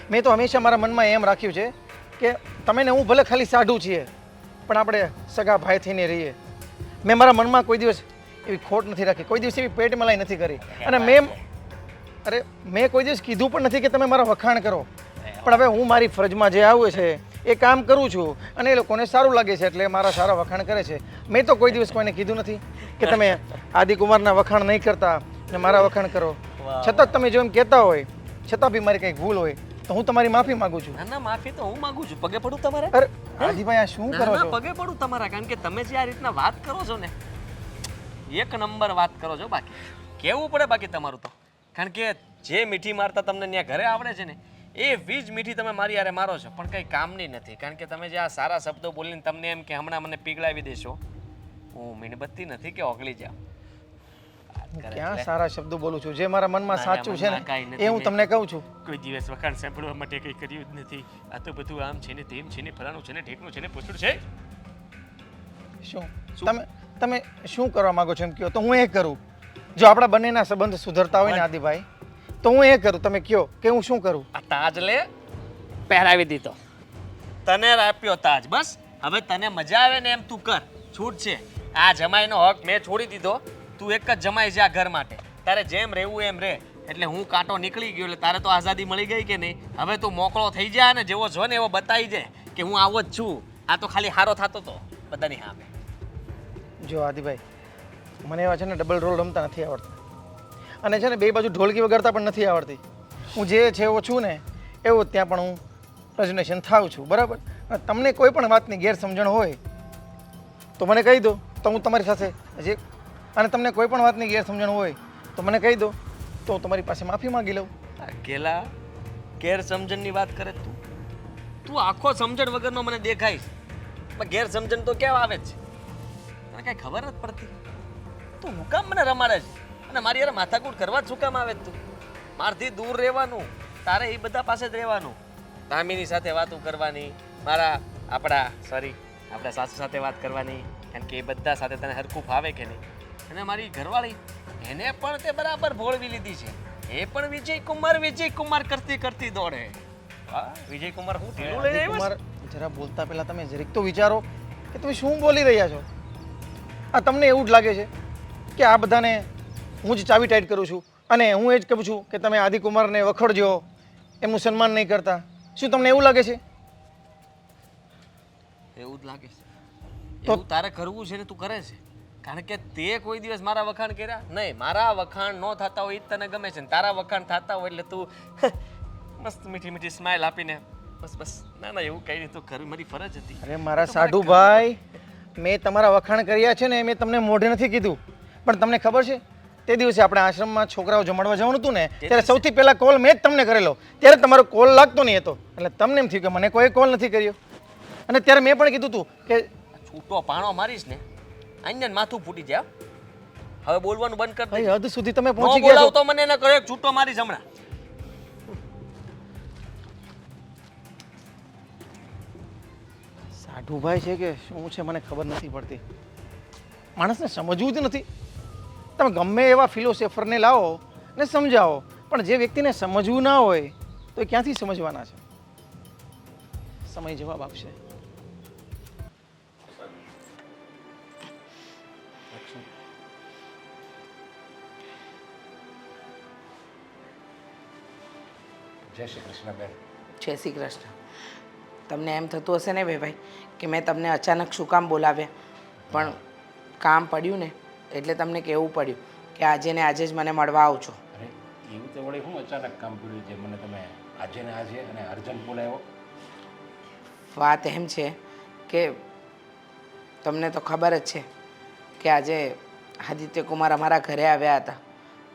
મેં તો હંમેશા મારા મનમાં એમ રાખ્યું છે કે તમે ને હું ભલે ખાલી સાઢું છીએ પણ આપણે સગા ભાઈ થઈને રહીએ. મેં મારા મનમાં કોઈ દિવસ એવી ખોટ નથી રાખી, કોઈ દિવસ એવી પેટ મલાઈ નથી કરી. અને મેં કોઈ દિવસ કીધું પણ નથી કે તમે મારા વખાણ કરો. પણ હવે હું મારી ફરજમાં જે આવે છે એ કામ કરું છું અને એ લોકોને સારું લાગે છે એટલે મારા સારા વખાણ કરે છે. મેં તો કોઈ દિવસ કોઈને કીધું નથી કે તમે આદિકુમારના વખાણ નહીં કરતા ને મારા વખાણ કરો. છતાં તમે જો એમ કહેતા હોય છતાં બી મારી કંઈક ભૂલ હોય તો હું તમારી માફી માંગુ છું. ના ના, માફી તો હું માંગુ છું. પગે પડું તમારે? અરે આદિભાઈ, આ શું કરો છો? પગે પડું તમારા, કારણ કે તમે જે આ રીતના વાત કરો છો ને, એક નંબર વાત કરો છો. બાકી કેવું પડે બાકી તમારું તો, કારણ કે જે મીઠી મારતા તમને ત્યાં ઘરે આવડે છે ને એ વીજ મીઠી તમે મારી યારે મારો છો, પણ કંઈ કામની નથી. કારણ કે તમે જે આ સારા શબ્દો બોલીને તમને એમ કે હમણાં મને પીગળાવી દેશો, હું મીણબત્તી નથી કે ઓગળી જાઉં. ક્યાં સારા શબ્દો બોલું છું? જે મારા મનમાં સાચું છે ને એ હું તમને કહું છું. કોઈ દિવસ વખાણ સાંભળવા માટે કંઈ કર્યું જ નથી. આ તો બધું આમ છે ને તેમ છે ને ફલાણું છે ને ઢેકણું છે ને પૂછડું છે. શું તમે શું કરવા માંગો છો એમ કહો તો હું એ કરું. જો આપણા બંનેના સંબંધ સુધરતા હોય ને આદિભાઈ તો હું એ કરું. તમે કહો કે હું શું કરું? આ તાજ લે, પહેરાવી દીધો, તને આપ્યો તાજ. બસ હવે તને મજા આવે ને એમ તું કર, છૂટ છે. આ જમાઈનો હક મેં છોડી દીધો. તું એક જ જમાઈ છે આ ઘર માટે, તારે જેમ રહેવું એમ રહે. એટલે હું કાંટો નીકળી ગયો એટલે તારે તો આઝાદી મળી ગઈ કે નહીં? હવે તું મોકળો થઈ જા ને જેવો જો ને એવો બતાવી દે કે હું આવો જ છું. આ તો ખાલી હારો થતો હતો બધાની સામે. જો આદિભાઈ, મને એવા છે ને ડબલ રોલ રમતા નથી આવડતા અને છે ને બે બાજુ ઢોલકી વગાડતા પણ નથી આવડતી. હું જે છે એવો છું ને એવો ત્યાં પણ હું પ્રેઝન્ટેશન થાઉં છું, બરાબર? અને તમને કોઈ પણ વાતની ગેરસમજણ હોય તો મને કહી દો તો હું તમારી સાથે હજી, અને તમને કોઈ પણ વાતની ગેરસમજણ હોય તો મને કહી દો તો હું તમારી પાસે માફી માંગી લઉં. ગેલા ગેરસમજણની વાત કરે તું આખો સમજણ વગરનો મને દેખાઈશ, પણ ગેરસમજણ તો કેવા આવે છે તને કઈ ખબર નથી પડતી. તું હું કામ મને રમાડે છે અને મારી યાર માથાકૂટ કરવા જ શું કામ આવે તું? મારથી દૂર રહેવાનું, તારે એ બધા પાસે જ રહેવાનું. તામીની સાથે વાતો કરવાની, આપણા સાસુ સાથે વાત કરવાની, કારણ કે એ બધા સાથે તને હરખું ફાવે કે નહીં. અને મારી ઘરવાળી એને પણ તે બરાબર ભોળવી લીધી છે. એ પણ વિજય કુમાર કરતી દોડે. વાહ, વિજય કુમાર હું ઢીલું લઈને આવ્યો કુમાર, જરા બોલતા પહેલા તમે જરીક તો વિચારો કે તમે શું બોલી રહ્યા છો. આ તમને એવું જ લાગે છે કે આ બધાને હું જ ચાવી ટાઈટ કરું છું અને હું એ જ કહું છું કે તમે આદિકુમારને વખોડજો, એમનું સન્માન નહીં કરતા? શું તમને એવું લાગે છે? એવું જ લાગે છે. એવું તારે કરવું છે ને તું કરે છે, કારણ કે તે કોઈ દિવસ મારા વખાણ કર્યા નહીં. મારા વખાણ ન થતા હોય એ જ તને ગમે છે ને તારા વખાણ થતા હોય એટલે તું મસ્ત મીઠી મીઠી સ્માઈલ આપીને બસ ના ના એવું કઈ તો કરવી મારી ફરજ હતી. અરે મારા સાઢુભાઈ, મેં તમારા વખાણ કર્યા છે ને મેં તમને મોઢે નથી કીધું, પણ તમને ખબર છે તે દિવસે આપણે આશ્રમમાં છોકરાઓ જમાડવા જવાનું હતું ને ત્યારે સૌથી પહેલા કોલ મેં જ તમને કરેલો. ત્યારે તમારો કોલ લાગતો નહીં હતો એટલે તમને એમ થયું કે મને કોઈ કોલ નથી કર્યો. અને ત્યારે મેં પણ કીધું હતું કે છૂટો પાણો મારીશ ને અહીંયા માથું ફૂટી જાય. હવે બોલવાનું બંધ કર દે. ભાઈ હદ સુધી તમે નો પહોંચી ગયા બોલાવ છો. તો મને ન કરો, એક છૂટો મારીશ હમણાં. સાઢુભાઈ છે કે શું છે મને ખબર નથી પડતી. માણસને સમજવું જ નથી. તમે ગમે એવા ફિલોસોફરને લાવો ને સમજાવો, પણ જે વ્યક્તિને સમજવું ના હોય તો એ ક્યાંથી સમજવાના છે? સમય જવાબ આપશે. જય શ્રી કૃષ્ણ બેન. જય શ્રી કૃષ્ણ. તમને એમ થતું હશે ને ભાઈ કે મેં તમને અચાનક શું કામ બોલાવ્યા, પણ કામ પડ્યું ને એટલે તમને કહેવું પડ્યું કે આજે ને આજે જ મને મળવા આવજો. અરે એવું તો વળી હું અચાનક કામ પડ્યું છે મને તમે આજે ને આજે અને અર્જન્ટ બોલાવ્યો? વાત એમ છે કે તમને તો ખબર જ છે કે આજે આદિત્ય કુમાર અમારા ઘરે આવ્યા હતા,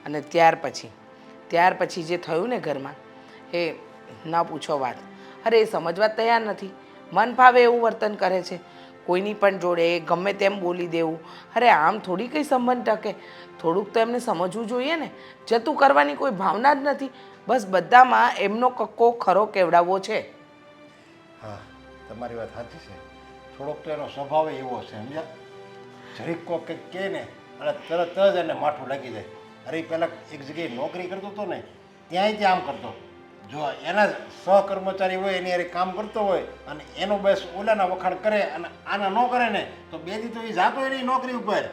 અને ત્યાર પછી જે થયું ને ઘરમાં એ ન પૂછો વાત. અરે એ સમજવા તૈયાર નથી, મન ભાવે એવું વર્તન કરે છે, કોઈની પણ જોડે ગમે તેમ બોલી દેવું. અરે આમ થોડી કંઈ સંબંધ ટકે, થોડુંક તો એમને સમજવું જોઈએ ને. જતું કરવાની કોઈ ભાવના જ નથી, બસ બધામાં એમનો કક્કો ખરો કેવડાવવો છે. હા, તમારી વાત સાચી છે. થોડોક તો એનો સ્વભાવ એવો છે, સમજ્યા? જરીક કોક કંઈક કહે ને અને તરત જ એને માઠું લાગી જાય. અરે પહેલાં એક જગ્યાએ નોકરી કરતો હતો ને, ત્યાંય તે આમ કરતો. જો એના સહકર્મચારી હોય એની હારે કામ કરતો હોય અને એનો બસ ઓલાના વખાણ કરે અને આના ન કરે ને તો બે દી તો એ જાતો એની નોકરી ઉપર.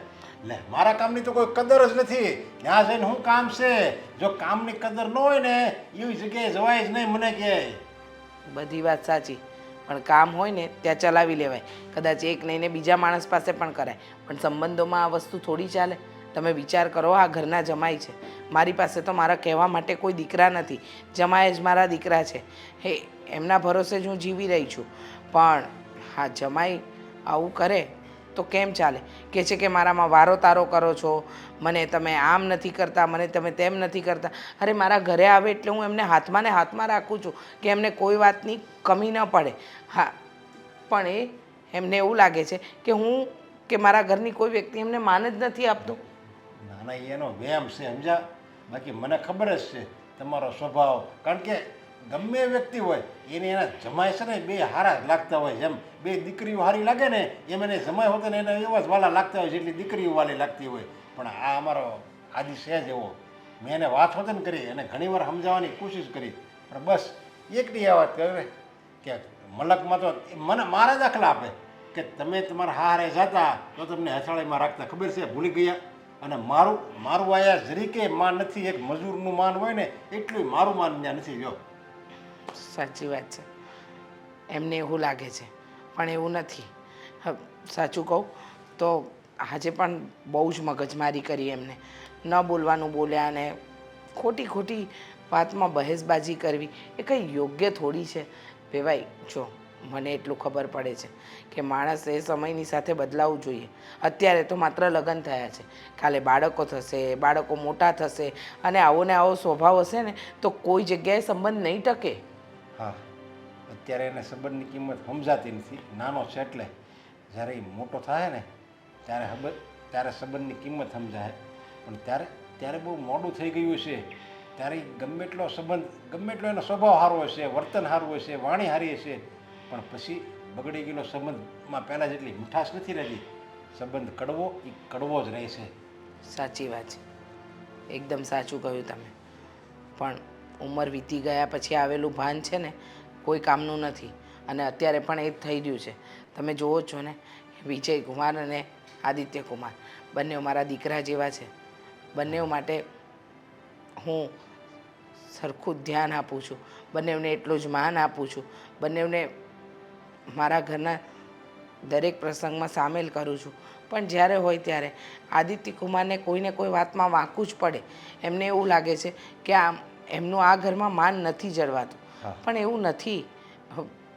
લે મારા કામની તો કોઈ કદર જ નથી. ત્યાં જઈને શું કામ છે? જો કામની કદર ન હોય ને એવી જગ્યાએ જવાય જ નહીં મને કહે. બધી વાત સાચી, પણ કામ હોય ને ત્યાં ચલાવી લેવાય. કદાચ એક નહીં ને બીજા માણસ પાસે પણ કરાય, પણ સંબંધોમાં આ વસ્તુ થોડી ચાલે. તમે વિચાર કરો, આ ઘરના જમાઈ છે, મારી પાસે તો મારા કહેવા માટે કોઈ દીકરા નથી, જમાઈ જ મારા દીકરા છે. હે, એમના ભરોસે જ હું જીવી રહી છું. પણ હા, જમાઈ આવું કરે તો કેમ ચાલે? કહે છે કે મારામાં વારો તારો કરો છો, મને તમે આમ નથી કરતા, મને તમે તેમ નથી કરતા. અરે મારા ઘરે આવે એટલે હું એમને હાથમાં ને હાથમાં રાખું છું કે એમને કોઈ વાતની કમી ન પડે. હા, પણ એમને એવું લાગે છે કે મારા ઘરની કોઈ વ્યક્તિ એમને માન જ નથી આપતું. ના ના, એનો વ્યાયામ છે, સમજ્યા? બાકી મને ખબર જ છે તમારો સ્વભાવ. કારણ કે ગમે એ વ્યક્તિ હોય એને એના જમાય છે ને બે હારા જ લાગતા હોય. જેમ બે દીકરીઓ હારી લાગે ને એમ એને જમાય હોતો ને એને એવા જ વાલા લાગતા હોય જેટલી દીકરીઓ વાલી લાગતી હોય. પણ આ અમારો આદિ છે જ એવો. મેં એને વાત વતન કરી અને ઘણીવાર સમજાવવાની કોશિશ કરી, પણ બસ એકની આ વાત કરે કે મલકમાં તો મને મારા દાખલા આપે કે તમે તમારા હારે જતા તો તમને હથાળીમાં રાખતા, ખબર છે? ભૂલી ગયા. અને મારું આયા જરીકે માન નથી. એક મજૂરનું માન હોય ને એટલું મારું માન ત્યાં નથી. જો સાચી વાત છે, એમને એવું લાગે છે, પણ એવું નથી. સાચું કહું તો આજે પણ બહુ જ મગજમારી કરી એમને. ન બોલવાનું બોલ્યા ને ખોટી વાતમાં બહેસબાજી કરવી એ કંઈ યોગ્ય થોડી છે. ભાઈ જો, મને એટલું ખબર પડે છે કે માણસે સમયની સાથે બદલાવવું જોઈએ. અત્યારે તો માત્ર લગ્ન થયા છે, કાલે બાળકો થશે, બાળકો મોટા થશે, અને આવો ને આવો સ્વભાવ હશે ને તો કોઈ જગ્યાએ સંબંધ નહીં ટકે. હા, અત્યારે એને સંબંધની કિંમત સમજાતી નથી. નાનો છે એટલે જ્યારે એ મોટો થાય ને ત્યારે સંબંધની કિંમત સમજાય. પણ ત્યારે બહુ મોડું થઈ ગયું છે. ત્યારે ગમે એટલો સંબંધ, ગમે એટલો એનો સ્વભાવ સારો હશે, વર્તન સારું હશે, વાણી સારી હશે, પણ પછી બગડી ગયેલો સંબંધમાં પહેલાં જેટલી મીઠાશ નથી રહેતી. સંબંધ કડવો એ કડવો જ રહે છે. સાચી વાત છે, એકદમ સાચું કહ્યું તમે. પણ ઉંમર વીતી ગયા પછી આવેલું ભાન છે ને કોઈ કામનું નથી, અને અત્યારે પણ એ જ થઈ રહ્યું છે. તમે જુઓ છો ને, વિજય કુમાર અને આદિત્ય કુમાર બંને મારા દીકરા જેવા છે. બંને માટે હું સરખું જ ધ્યાન આપું છું, બંનેને એટલું જ માન આપું છું, બંનેને મારા ઘરના દરેક પ્રસંગમાં સામેલ કરું છું. પણ જ્યારે હોય ત્યારે આદિત્ય કુમારને કોઈને કોઈ વાતમાં વાંકવું જ પડે. એમને એવું લાગે છે કે એમનું આ ઘરમાં માન નથી જળવાતું, પણ એવું નથી.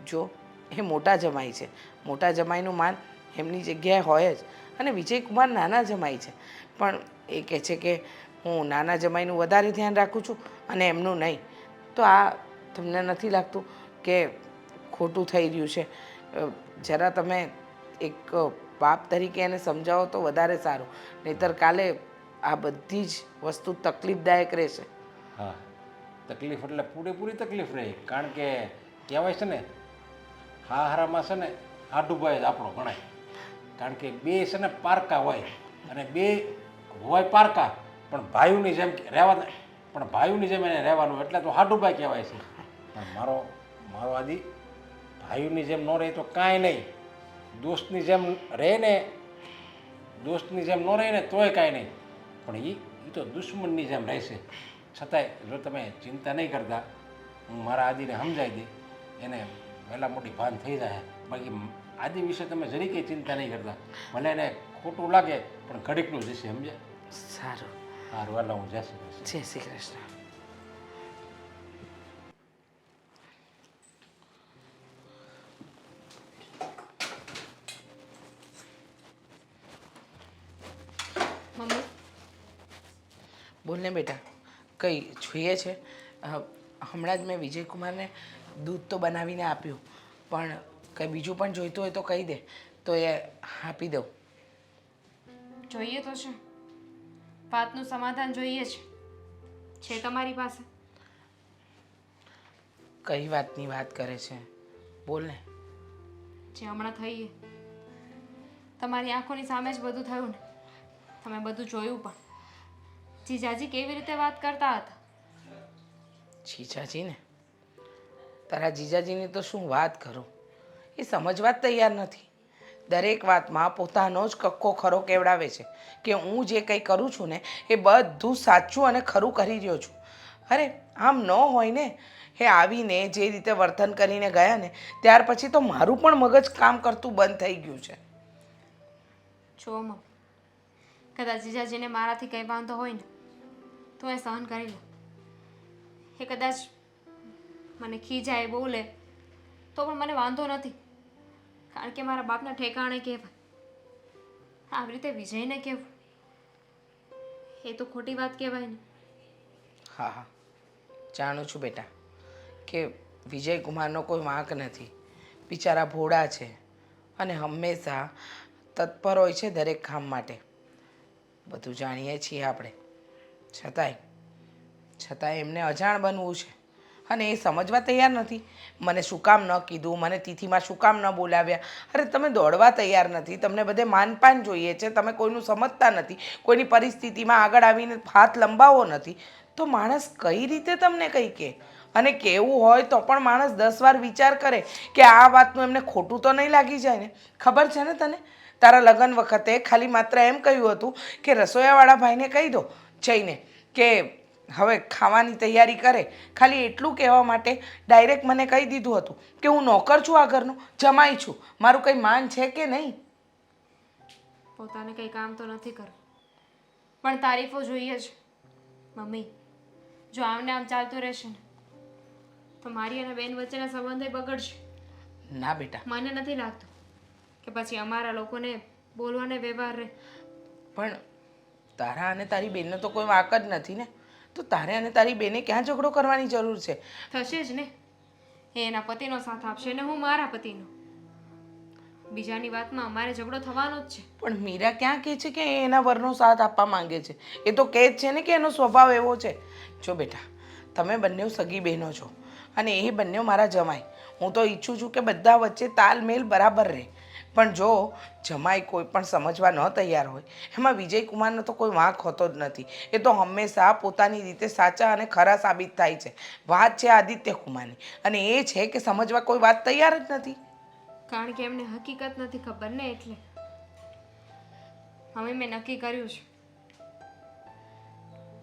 જો એ મોટા જમાઈ છે, મોટા જમાઈનું માન એમની જગ્યાએ હોય જ. અને વિજયકુમાર નાના જમાઈ છે, પણ એ કહે છે કે હું નાના જમાઈનું વધારે ધ્યાન રાખું છું અને એમનું નહીં. તો આ તમને નથી લાગતું કે ખોટું થઈ રહ્યું છે? જરા તમે એક બાપ તરીકે એને સમજાવો તો વધારે સારું, નહીંતર કાલે આ બધી જ વસ્તુ તકલીફદાયક રહેશે. હા, તકલીફ એટલે પૂરેપૂરી તકલીફ રહે. કારણ કે કહેવાય છે ને, હારામાં છે ને આડુભાઈ જ આપણો ગણાય. કારણ કે બે છે ને પારકા હોય અને બે હોય પારકા પણ ભાઈઓની જેમ રહેવા પણ ભાઈઓની જેમ એને રહેવાનું એટલે તો હાડુભાઈ કહેવાય છે. પણ મારો મારો આદિ ભાઈઓની જેમ ન રહે તો કાંઈ નહીં, દોસ્તની જેમ રહે ને, દોસ્તની જેમ ન રહે ને તોય કાંઈ નહીં, પણ એ તો દુશ્મનની જેમ રહેશે. છતાંય જો તમે ચિંતા નહીં કરતા, હું મારા આદિને સમજાવી દઈ, એને વહેલા મોટી ભાન થઈ જાય. બાકી આદિ વિશે તમે જરી કંઈ ચિંતા નહીં કરતા, ભલે એને ખોટું લાગે પણ ઘડીકનું જશે, સમજ્યા? સારું. સારું, વહેલા હું જશે. જય શ્રી કૃષ્ણ. મમ્મી બોલ ને બેટા, કંઈ જોઈએ છે? હમણાં જ મેં વિજયકુમારને દૂધ તો બનાવીને આપ્યું, પણ કંઈ બીજું પણ જોઈતું હોય તો કહી દે, તો એ આપી દઉં. જોઈએ તો છે, વાતનું સમાધાન જોઈએ છે તમારી પાસે? કઈ વાતની વાત કરે છે? બોલ ને. જે હમણાં થઈ તમારી આંખોની સામે જ બધું થયું ને, તમે બધું જોયું પણ. જીજાજી કેવી રીતે વાત કરતા હતા? જીજાજીને? તારા જીજાજીની તો શું વાત કરું, એ સમજવા જ તૈયાર નથી. દરેક વાતમાં પોતાનો જ કક્કો ખરો કેવડાવે છે કે હું જે કંઈ કરું છું ને એ બધું સાચું અને ખરું કરી રહ્યો છું. અરે આમ ન હોય ને, એ આવીને જે રીતે વર્તન કરીને ગયા ને ત્યાર પછી તો મારું પણ મગજ કામ કરતું બંધ થઈ ગયું છે. જો મમ્મી, કદાચ જીજાજીને મારાથી કંઈ વાંધો હોય ને તો એ સહન કરી લો. એ કદાચ મને ખીજાય બોલે તો પણ મને વાંધો નથી, કારણ કે મારા બાપના ઠેકાણે કહેવાય. આવી રીતે વિજયને કહેવું એ તો ખોટી વાત કહેવાય ને. હા હા, જાણું છું બેટા કે વિજયકુમારનો કોઈ વાંક નથી. બિચારા ભોળા છે અને હંમેશા તત્પર હોય છે દરેક કામ માટે. બધું જાણીએ છીએ આપણે, છતાંય એમને અજાણ બનવું છે અને એ સમજવા તૈયાર નથી. મને શું કામ ન કીધું, મને તિથિમાં શું કામ ન બોલાવ્યા? અરે તમે દોડવા તૈયાર નથી, તમને બધે માનપાન જોઈએ છે, તમે કોઈનું સમજતા નથી, કોઈની પરિસ્થિતિમાં આગળ આવીને હાથ લંબાવો નથી, તો માણસ કઈ રીતે તમને કંઈ કહે? અને કહેવું હોય તો પણ માણસ 10 વાર વિચાર કરે કે આ વાતનું એમને ખોટું તો નહીં લાગી જાય ને. ખબર છે ને તને, તારા લગ્ન વખતે ખાલી માત્ર એમ કહ્યું હતું કે રસોઈયાવાળા ભાઈને કહી દો જઈને કે હવે ખાવાની તૈયારી કરે. ખાલી એટલું કહેવા માટે ડાયરેક્ટ મને કહી દીધું હતું કે હું નોકર છું, આ ઘરનો જમાઈ છું, મારું કંઈ માન છે કે નહીં? પોતાને કંઈ કામ તો નથી કરવું પણ તારીફો જોઈએ છે. મમ્મી, જો આમને આમ ચાલતું રહેશે ને તો મારી અને બેન વચ્ચેના સંબંધો બગડશે. ના બેટા, મને નથી લાગતું કે પછી અમારા લોકોને બોલવાને વ્યવહાર રહે. પણ તારા અને તારી બેનનો તો કોઈ વાંક જ નથી ને, તો તારે અને તારી બેને ક્યાં ઝઘડો કરવાની જરૂર છે? થશે જ ને. એ એના પતિનો સાથ આપશે ને હું મારા પતિનો. બીજાની વાતમાં અમારે ઝઘડો થવાનો જ છે. પણ મીરા ક્યાં કહે છે કે એ એના વરનો સાથ આપવા માંગે છે? એ તો કહે જ છે ને કે એનો સ્વભાવ એવો છે. જો બેટા, તમે બંને સગી બહેનો છો અને એ બંને મારા જમાઈ. હું તો ઈચ્છું છું કે બધા વચ્ચે તાલમેલ બરાબર રહે. પણ જો જમાઈ કોઈ પણ સમજવા ન તૈયાર હોય, એમાં વિજયકુમારનો તો કોઈ વાંક હોતો જ નથી. એ તો હંમેશા પોતાની રીતે સાચા અને ખરા સાબિત થાય છે. વાત છે આદિત્ય કુમારની, અને એ છે કે સમજવા કોઈ વાત તૈયાર જ નથી. કારણ કે એમને હકીકત નથી ખબર ને, એટલે. હવે મેં નક્કી કર્યું છે,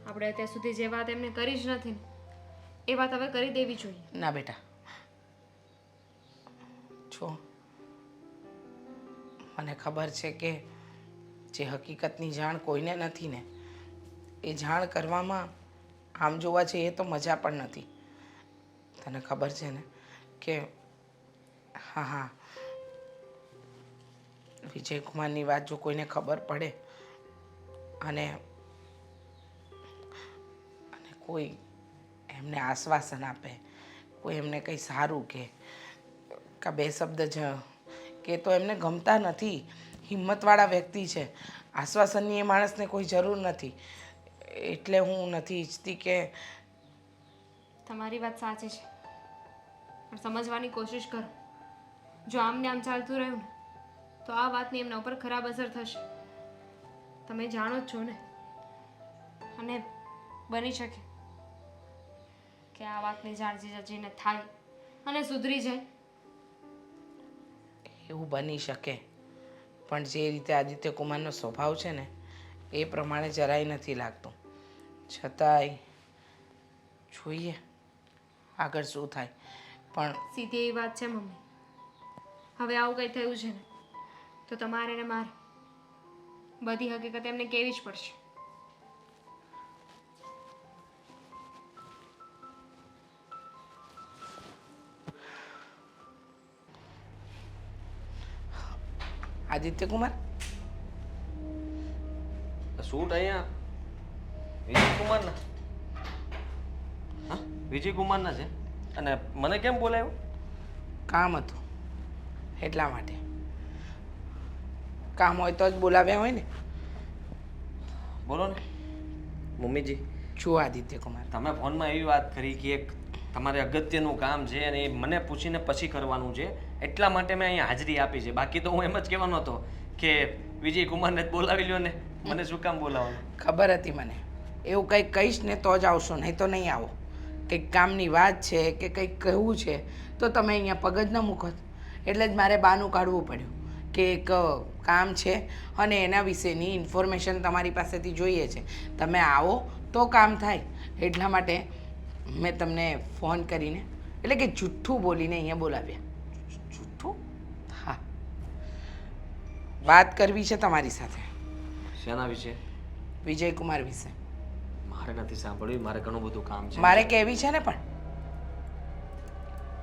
આપણે અત્યાર સુધી જે વાત એમને કરી જ નથી ને એ વાત હવે કરી દેવી જોઈએ. ના બેટા, જો મને ખબર છે કે જે હકીકતની જાણ કોઈને નથી ને એ જાણ કરવામાં આમ જોવા જઈએ તો મજા પણ નથી. તને ખબર છે ને કે હા, વિજયકુમારની વાત જો કોઈને ખબર પડે અને કોઈ એમને આશ્વાસન આપે, કોઈ એમને કંઈ સારું કહે, કાં બે શબ્દ જ કે તો એમને ગમતા નથી. હિંમતવાળા વ્યક્તિ છે, આશ્વાસનની એ માણસને કોઈ જરૂર નથી. એટલે હું નથી ઈચ્છતી કે. તમારી વાત સાચી છે, પણ સમજવાની કોશિશ કરો. જો આમને આમ ચાલતું રહ્યું ને તો આ વાતની એમના ઉપર ખરાબ અસર થશે. તમે જાણો જ છો ને અને બની શકે કે આ વાતની જાણ જીજાજીને થાય અને સુધરી જાય. એવું બની શકે, પણ જે રીતે આદિત્ય કુમારનો સ્વભાવ છે ને એ પ્રમાણે જરાય નથી લાગતું. છતાંય જોઈએ આગળ શું થાય. પણ સીધી એવી વાત છે મમ્મી, હવે આવું કંઈ થયું છે ને તો તમારે ને મારે બધી હકીકત એમને કહેવી જ પડશે. આદિત્ય કુમાર, શૂટ અહીંયા વિજયકુમારના. હા, વિજયકુમારના છે. અને મને કેમ બોલાવ્યો? કામ હતું એટલા માટે. કામ હોય તો જ બોલાવ્યા હોય ને. બોલો ને મમ્મીજી. શું આદિત્ય કુમાર? તમે ફોનમાં એવી વાત કરી કે એક તમારે અગત્યનું કામ છે અને એ મને પૂછીને પછી કરવાનું છે, એટલા માટે મેં અહીંયા હાજરી આપી છે. બાકી તો હું એમ જ કહેવાનો હતો કે વિજયકુમારને જ બોલાવી લ્યો ને, મને શું કામ બોલાવવાનું. ખબર હતી મને એવું કંઈક કહીશ ને તો જ આવશો, નહીં તો નહીં આવો. કંઈક કામની વાત છે કે કંઈક કહેવું છે તો તમે અહીંયા પગ જ ન મૂકો. એટલે જ મારે બહાનું કાઢવું પડ્યું કે એક કામ છે અને એના વિશેની ઇન્ફોર્મેશન તમારી પાસેથી જોઈએ છે. તમે આવો તો કામ થાય. એટલા માટે મેં તમને ફોન કરીને એટલે કે જુઠ્ઠું બોલીને અહીંયા બોલાવ્યા. જુઠ્ઠું? હા, વાત કરવી છે તમારી સાથે શેના વિશે? વિજયકુમાર વિશે. મારે નથી સાંભળ્યું, મારે ઘણું બધું કામ છે. મારે કહેવી છે ને, પણ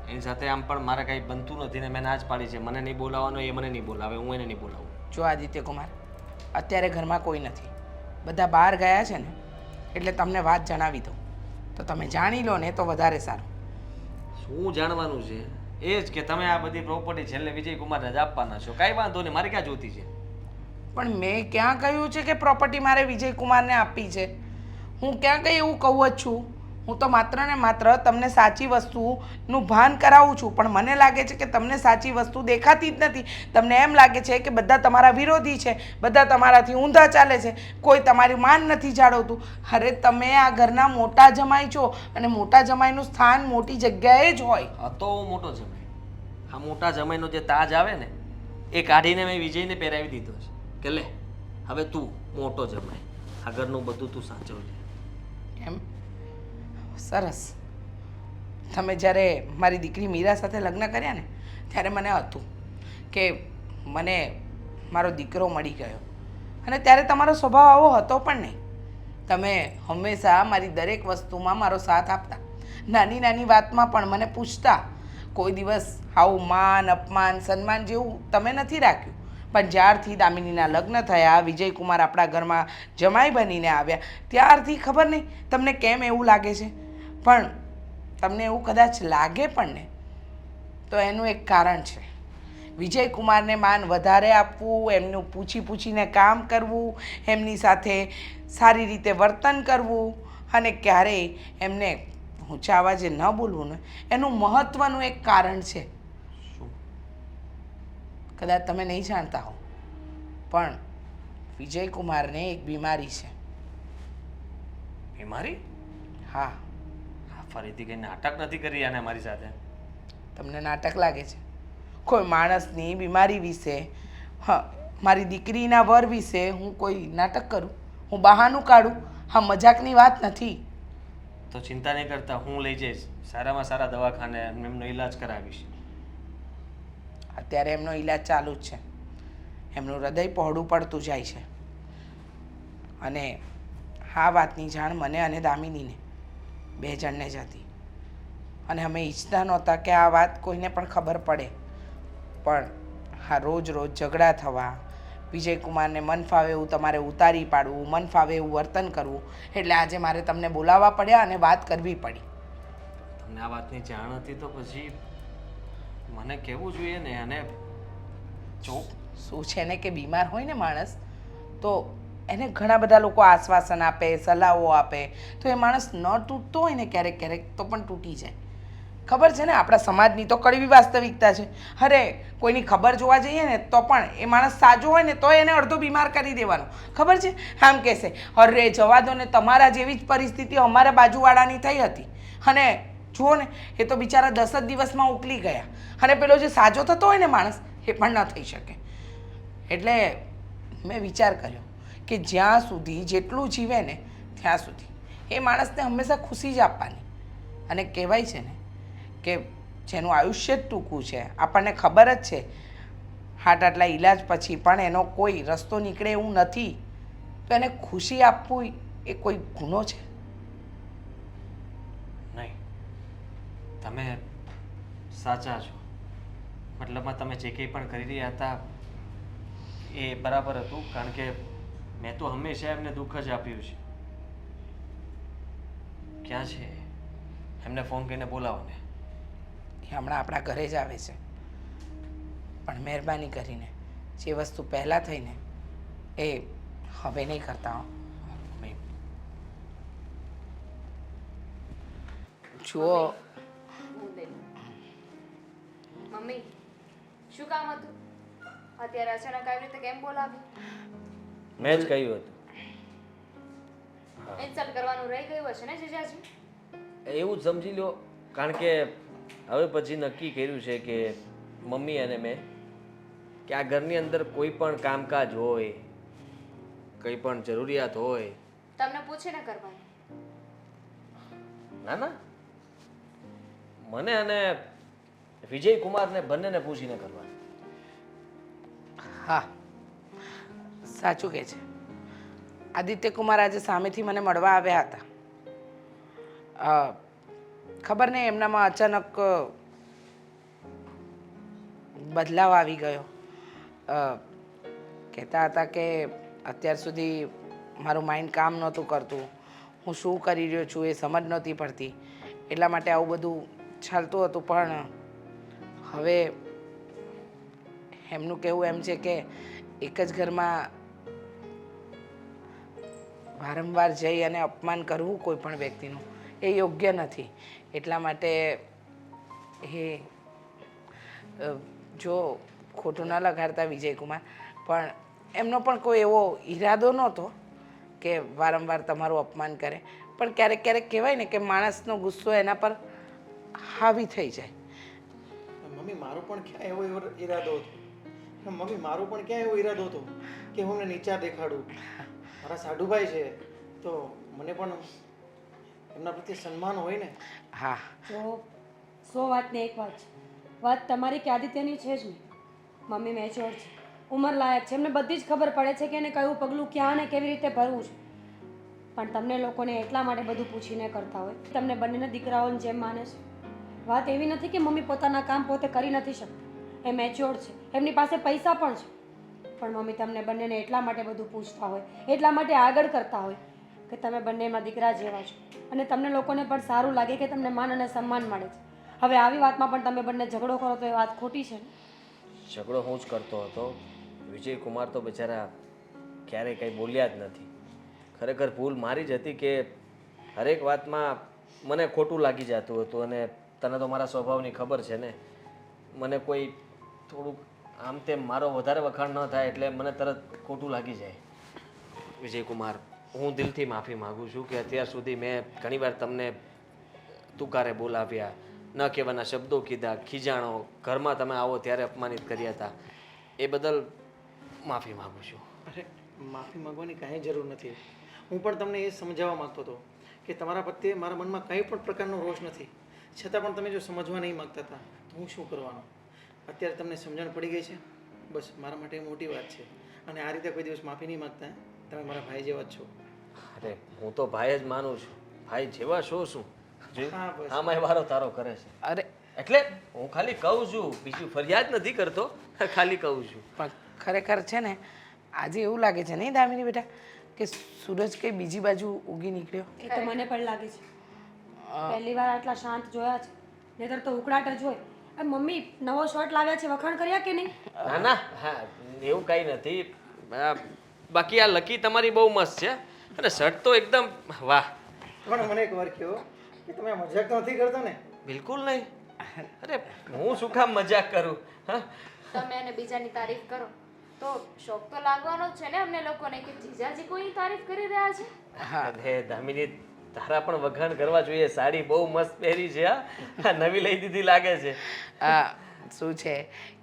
એની સાથે આમ પણ મારે કંઈ બનતું નથી ને મેં ના જ પાડી છે. મને નહીં બોલાવવાનો, એ મને નહીં બોલાવે, હું એને નહીં બોલાવું. જો આદિત્ય કુમાર, અત્યારે ઘરમાં કોઈ નથી, બધા બહાર ગયા છે ને, એટલે તમને વાત જણાવી દઉં તો તમે જાણી લો ને તો વધારે સારું. શું જાણવાનું છે? એ જ કે તમે આ બધી પ્રોપર્ટી છેલ્લે વિજયકુમારને જ આપવાના છો. કાંઈ વાંધો નહીં, મારે ક્યાં જોતી છે. પણ મેં ક્યાં કહ્યું છે કે પ્રોપર્ટી મારે વિજયકુમારને આપવી છે? હું ક્યાં કંઈ એવું કહું જ છું? હું તો માત્ર ને માત્ર તમને સાચી વસ્તુનું ભાન કરાવું છું. પણ મને લાગે છે કે તમને સાચી વસ્તુ દેખાતી જ નથી. તમને એમ લાગે છે કે બધા તમારા વિરોધી છે, બધા તમારાથી ઊંધા ચાલે છે, કોઈ તમારી માન નથી જાળવતું. અરે તમે આ ઘરના મોટા જમાઈ છો અને મોટા જમાઈનું સ્થાન મોટી જગ્યાએ જ હોય. હતો હું મોટો જમાઈ. આ મોટા જમાઈનો જે તાજ આવે ને એ કાઢીને મેં વિજયને પહેરાવી દીધો છે કે લે હવે તું મોટો જમાઈ, આ ઘરનું બધું તું સાચવજે. એમ? સરસ. તમે જ્યારે મારી દીકરી મીરા સાથે લગ્ન કર્યા ને ત્યારે મને હતું કે મને મારો દીકરો મળી ગયો, અને ત્યારે તમારો સ્વભાવ આવો હતો પણ નહીં. તમે હંમેશા મારી દરેક વસ્તુમાં મારો સાથ આપતા, નાની નાની વાતમાં પણ મને પૂછતા. કોઈ દિવસ આવું માન અપમાન સન્માન જેવું તમે નથી રાખ્યું. પણ જ્યારથી દામિનીના લગ્ન થયા, વિજયકુમાર આપણા ઘરમાં જમાઈ બનીને આવ્યા, ત્યારથી ખબર નહીં તમને કેમ એવું લાગે છે. પણ તમને એવું કદાચ લાગે પણ ને તો એનું એક કારણ છે. વિજયકુમારને માન વધારે આપવું, એમનું પૂછી પૂછીને કામ કરવું, એમની સાથે સારી રીતે વર્તન કરવું અને ક્યારેય એમને ઊંચા અવાજે ન બોલવું ને એનું મહત્ત્વનું એક કારણ છે. શું? કદાચ તમે નહીં જાણતા હો, પણ વિજયકુમારને એક બીમારી છે. બીમારી? હા. ફરીથી કંઈ નાટક નથી કરી આને મારી સાથે? તમને નાટક લાગે છે? કોઈ માણસની બીમારી વિશે, હા, મારી દીકરીના વર વિશે હું કોઈ નાટક કરું? હું બહાનું કાઢું? હા, મજાકની વાત નથી. તો ચિંતા નહીં કરતા, હું લઈ જઈશ સારામાં સારા દવાખાને, એમનો ઈલાજ કરાવીશ. અત્યારે એમનો ઈલાજ ચાલુ જ છે. એમનું હૃદય પહોળું પડતું જાય છે, અને આ વાતની જાણ મને અને દામિનીને બે જણને જ હતી. અને અમે ઈચ્છતા નહોતા કે આ વાત કોઈને પણ ખબર પડે. પણ હા, રોજ રોજ ઝઘડા થવા, વિજયકુમારને મન ફાવે એવું તમારે ઉતારી પાડવું, મન ફાવે એવું વર્તન કરવું, એટલે આજે મારે તમને બોલાવવા પડ્યા અને વાત કરવી પડી. તમને આ વાતની જાણ હતી તો પછી મને કહેવું જોઈએ ને. અને જો શું છે ને કે બીમાર હોય ને માણસ તો એને ઘણા બધા લોકો આશ્વાસન આપે, સલાહો આપે, તો એ માણસ ન તૂટતો હોય ને ક્યારેક ક્યારેક તો પણ તૂટી જાય. ખબર છે ને આપણા સમાજની તો કડવી વાસ્તવિકતા છે. અરે કોઈની ખબર જોવા જઈએ ને તો પણ એ માણસ સાજો હોય ને તો એને અડધો બીમાર કરી દેવાનો. ખબર છે? આમ કહેશે અરે જવા દો ને, તમારા જેવી જ પરિસ્થિતિ અમારા બાજુવાળાની થઈ હતી અને જુઓ ને એ તો બિચારા 10 જ દિવસમાં ઉકલી ગયા. અને પેલો જે સાજો થતો હોય ને માણસ એ પણ ન થઈ શકે. એટલે મેં વિચાર કર્યો કે જ્યાં સુધી જેટલું જીવે ને ત્યાં સુધી એ માણસને હંમેશા ખુશી જ આપવાની. અને કહેવાય છે ને કે જેનું આયુષ્ય જ ટૂંકું છે, આપણને ખબર જ છે આટલા ઈલાજ પછી પણ એનો કોઈ રસ્તો નીકળે એવું નથી, તો એને ખુશી આપવું એ કોઈ ગુનો છે? નહીં, તમે સાચા છો. મતલબમાં તમે જે કંઈ પણ કરી રહ્યા હતા એ બરાબર હતું, કારણ કે મેં તો હંમેશા એમને દુઃખ જ આપ્યું છે. ક્યાં છે? એમને ફોન કરીને બોલાવો ને. એ હમણાં આપણા ઘરે જ આવે છે. પણ મહેરબાની કરીને જે વસ્તુ પહેલાં થઈને એ હવે નહીં કરતા હો. મમ્મી, જુઓ મમ્મી શું કામ હતું? અત્યારે અચાનક આવી રીતે કેમ બોલાવ્યું? મેં જ કહ્યું હતું. ઇન્સલ્ટ કરવાનું રહી ગયું હશે ને જીજાજી? એવું જ સમજી લો, કારણ કે હવે પછી નક્કી કર્યું છે કે મમ્મી અને મેં કે આ ઘરની અંદર કોઈ પણ કામકાજ હોય, કંઈ પણ જરૂરિયાત હોય, તમને પૂછીને કરવાનું. ના ના, મને અને વિજય કુમારને બંનેને પૂછીને કરવાનું. હા, સાચું કહે છે. આદિત્ય કુમાર આજે સામેથી મને મળવા આવ્યા હતા. ખબર નહીં એમનામાં અચાનક બદલાવ આવી ગયો. કહેતા હતા કે અત્યાર સુધી મારું માઇન્ડ કામ નહોતું કરતું, હું શું કરી રહ્યો છું એ સમજ નહોતી પડતી, એટલા માટે આવું બધું ચાલતું હતું. પણ હવે એમનું કહેવું એમ છે કે એક જ ઘરમાં વારંવાર જઈ અને અપમાન કરવું કોઈ પણ વ્યક્તિનું એ યોગ્ય નથી. એટલા માટે એ જો ખોટું ન લગાડતા વિજયકુમાર, પણ એમનો પણ કોઈ એવો ઈરાદો નહોતો કે વારંવાર તમારું અપમાન કરે. પણ ક્યારેક ક્યારેક કહેવાય ને કે માણસનો ગુસ્સો એના પર હાવી થઈ જાય. મમ્મી મારો પણ ક્યાં એવો ઈરાદો હતો? મમ્મી મારો પણ ક્યાં એવો ઈરાદો હતો કે હું એમને નીચા દેખાડું? મારા સાઢુભાઈ છે તો મને પણ એમના પ્રત્યે સન્માન હોય ને. હા, જો 100 વાતને એક વાત છે. વાત તમારી કે આદિત્યની છે જ નહીં. મમ્મી મેચ્યોર છે, ઉંમર લાયક છે, એમને બધી જ ખબર પડે છે કે એને કયું પગલું ક્યાં અને કેવી રીતે ભરવું છે. પણ તમને લોકોને એટલા માટે બધું પૂછીને કરતા હોય, તમને બંનેના દીકરાઓને જેમ માને છે. વાત એવી નથી કે મમ્મી પોતાના કામ પોતે કરી નથી શકતા. એ મેચ્યોર છે, એમની પાસે પૈસા પણ છે. પણ મમ્મી તમને બંનેને એટલા માટે બધું પૂછતા હોય, એટલા માટે આગળ કરતા હોય કે તમે બંને એમના દીકરા જેવા છો અને તમને લોકોને પણ સારું લાગે કે તમને માન અને સન્માન મળે છે. હવે આવી વાતમાં પણ તમે બંને ઝઘડો કરો તો એ વાત ખોટી છે ને? ઝઘડો હું જ કરતો હતો. વિજય કુમાર તો બિચારા ક્યારેય કંઈ બોલ્યા જ નથી. ખરેખર ભૂલ મારી જ હતી કે હરેક વાતમાં મને ખોટું લાગી જતું હતું. અને તને તો મારા સ્વભાવની ખબર છે ને, મને કોઈ થોડુંક આમ તેમ મારો વધારે વખાણ ન થાય એટલે મને તરત ખોટું લાગી જાય. વિજય કુમાર, હું દિલથી માફી માગું છું કે અત્યાર સુધી મેં ઘણીવાર તમને તુકારે બોલાવ્યા, ન કહેવાના શબ્દો કીધા, ખીજાણો, ઘરમાં તમે આવો ત્યારે અપમાનિત કર્યા હતા. એ બદલ માફી માગું છું. અરે માફી માંગવાની કાંઈ જરૂર નથી. હું પણ તમને એ સમજાવવા માંગતો હતો કે તમારા પ્રત્યે મારા મનમાં કંઈ પણ પ્રકારનો રોષ નથી, છતાં પણ તમે જો સમજવા નહીં માગતા હતા તો હું શું કરવાનું? અત્યારે તમને સમજણ પડી ગઈ છે, બસ મારા માટે મોટી વાત છે. અને આ રીતે કોઈ દિવસ માફી નહીં માગતા. તમે મારા ભાઈ જેવા જ છો. અરે હું તો ભાઈ જ માનું છું. ભાઈ જેવા છો શું? હા, બસ. આમાં વારો તારો કરે છે. અરે એટલે હું ખાલી કહું છું, બીજું ફરિયાદ નથી કરતો, ખાલી કહું છું. પણ ખરેખર છે ને આજે એવું લાગે છે નહીં દામિની બેટા કે સૂરજ કઈ બીજી બાજુ ઉગી નીકળ્યો? એ તો મને પણ લાગે છે. પહેલી વાર આટલા શાંત જોયા છે, નહીતર તો ઉકળાટ જ હોય. મમ્મી નવો શર્ટ લાવ્યા છે, વખાણ કર્યા કે નહીં? ના ના, હા એવું કાંઈ નથી. બાકી આ લકી તમારી બહુ મસ્ત છે અને શર્ટ તો એકદમ વાહ. પણ મને એક વાર કહો કે તમે મજાક તો નથી કરતા ને? બિલકુલ નહીં. અરે હું શું કામ મજાક કરું? હા તમે અને બીજાની તારીફ કરો તો શોખ તો લાગવાનો જ છે ને અમને લોકોને કે જીજાજી કોઈની તારીફ કરી રહ્યા છે. અરે દામિની, તારા પણ વખાણ કરવા જોઈએ. સાડી બહુ મસ્ત પહેરી છે. હા નવી લઈ દીધી લાગે છે. શું છે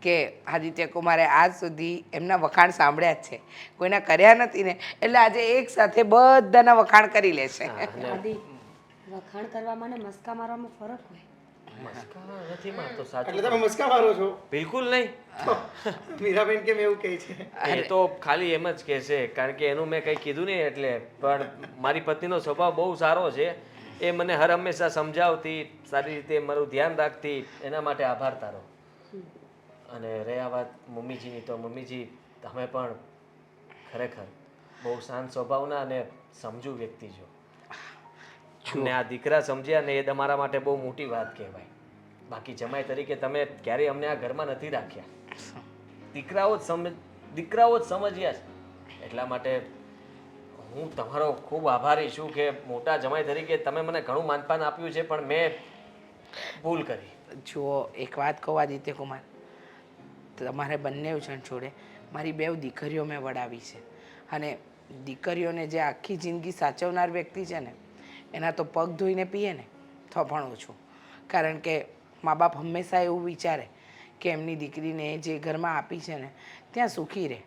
કે આદિત્ય કુમારે આજ સુધી એમના વખાણ સાંભળ્યા જ છે, કોઈના કર્યા નથી ને, એટલે આજે એક સાથે બધાના વખાણ કરી લેશે. આદિ વખાણ કરવામાં ને મસ્કા મારવામાં ફરક હોય. મસ્કા નથી મારતો, સાચું એટલે તમે મસ્કા મારો છો? બિલકુલ નહીં. મીરાબેન કેમ એવું કહે છે? એ તો ખાલી એમ જ કહે છે, કારણ કે એનું મેં કંઈ કીધું નહીં એટલે. પણ મારી પત્નીનો સ્વભાવ બહુ સારો છે. એ મને હર હંમેશા સમજાવતી, સારી રીતે મારું ધ્યાન રાખતી, એના માટે આભાર તારો. અને રહ્યા વાત મમ્મીજીની, તો મમ્મીજી તમે પણ ખરેખર બહુ શાંત સ્વભાવના અને સમજુ વ્યક્તિ છો. અમને આ દીકરા સમજ્યા ને એ તમારા માટે બહુ મોટી વાત કહેવાય. બાકી જમાઈ તરીકે તમે ક્યારેય અમને આ ઘરમાં નથી રાખ્યા. દીકરાઓ જ સમજ્યા છે. એટલા માટે હું તમારો ખૂબ આભારી છું કે મોટા જમાઈ તરીકે તમે મને ઘણું માનપાન આપ્યું છે, પણ મેં ભૂલ કરી. જુઓ, એક વાત કહું આદિત્ય કુમાર, તમારે બંને જણ જોડે મારી 2 દીકરીઓ મેં વડાવી છે, અને દીકરીઓને જે આખી જિંદગી સાચવનાર વ્યક્તિ છે ને, એના તો પગ ધોઈને પીએ ને તો પણ ઓછું. કારણ કે મા બાપ હંમેશા એવું વિચારે કે એમની દીકરીને જે ઘરમાં આપી છે ને ત્યાં સુખી રહે,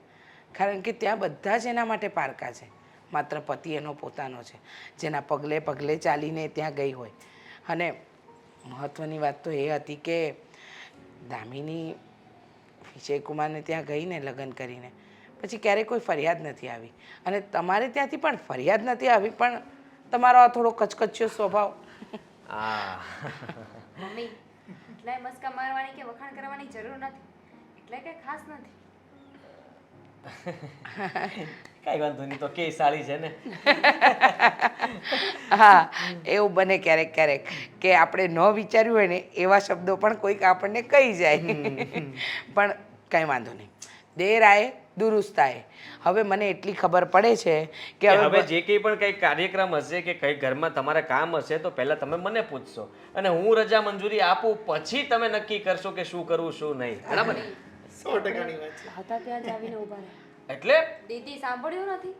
કારણ કે ત્યાં બધા જ એના માટે પારકા છે. માત્ર પતિ એનો પોતાનો છે, જેના પગલે પગલે ચાલીને ત્યાં ગઈ હોય. અને મહત્ત્વની વાત તો એ હતી કે દામિની વિજયકુમારને ત્યાં ગઈ ને લગ્ન કરીને પછી ક્યારેય કોઈ ફરિયાદ નથી આવી, અને તમારે ત્યાંથી પણ ફરિયાદ નથી આવી, પણ તમારો આ થોડો કચકચ્યો સ્વભાવ. આ મમ્મી એટલે મસ્કા મારવાની કે વખાણ કરવાની જરૂર નથી, એટલે કે ખાસ નથી. કાંઈ વાંધો નહીં, તો કે સારી છે ને. હા, એવું બને ક્યારેક ક્યારેક કે આપણે ન વિચાર્યું હોય ને એવા શબ્દો પણ કોઈક આપણને કહી જાય. પણ કંઈ વાંધો નહીં, દેર આએ દુરુસ્ત આએ. હવે મને એટલી ખબર પડે છે કે હવે જે કંઈ પણ કંઈ કાર્યક્રમ હશે કે કંઈ ઘરમાં તમારે કામ હશે તો પહેલાં તમે મને પૂછશો, અને હું રજા મંજૂરી આપું પછી તમે નક્કી કરશો કે શું કરવું શું નહીં. બરાબર? 100%ની વાત છે. આવતા ત્યાં જ આવીને ઊભા રહે. એટલે દીદી સાંભળ્યું નથી?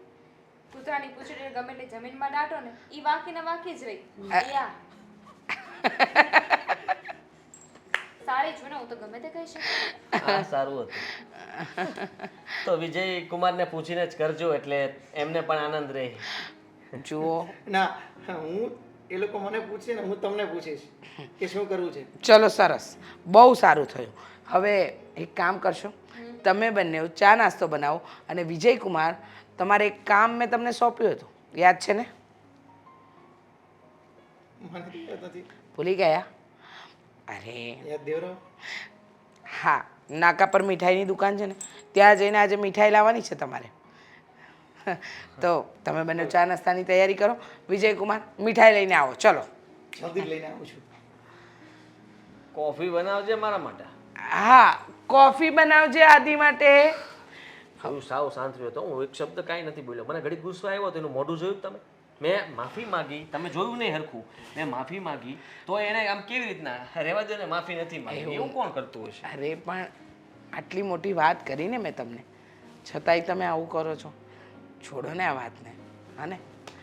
કૂતરાની પૂંછડીને ગમે તે જમીનમાં દાટો ને ઈ વાંકીને વાંકી જ રહી. યા. સારી છું ને, હું તો ગમે તે કહી શકું. આ સારું હતું. તો વિજય કુમારને પૂછીને જ કરજો, એટલે એમને પણ આનંદ રહે. જુઓ, ના, હું એ લોકો મને પૂછે ને હું તમને પૂછીશ કે શું કરવું છે. ચલો સરસ, બહુ સારું થયું. હવે એક કામ કરશો, તમે બંને ચા નાસ્તો બનાવો, અને વિજયકુમાર તમારે એક કામ મેં તમને સોંપ્યું હતું, યાદ છે ને? મને તો યાદ નથી. ભૂલી ગયા? અરે યાદ દેવરાવ. હા, નાકા પર મીઠાઈની દુકાન છે ને, ત્યાં જઈને આજે મીઠાઈ લાવવાની છે તમારે. તો તમે બંને ચા નાસ્તાની તૈયારી કરો. વિજયકુમાર મીઠાઈ લઈને આવો, ચલો. જલ્દી જ લઈને આવું છું. કોફી બનાવજે મારા માટે. હા, કોફી બનાવજે આદિ માટે. હું સાવ શાંત રહ્યો હતો, હું એક શબ્દ કાંઈ નથી બોલ્યો. મને ઘડી ગુસ્સો આવ્યો તો એનું મોઢું જોયું તમે? મેં માફી માગી, તમે જોયું નહીં હરખું, મેં માફી માગી તો એને આમ કેવી રીતના રહેવા દો ને, માફી નથી માગી, એવું કોણ કરતું હશે? અરે પણ આટલી મોટી વાત કરીને મેં તમને, છતાંય તમે આવું કરો છો. છોડો ને આ વાતને, હા ને?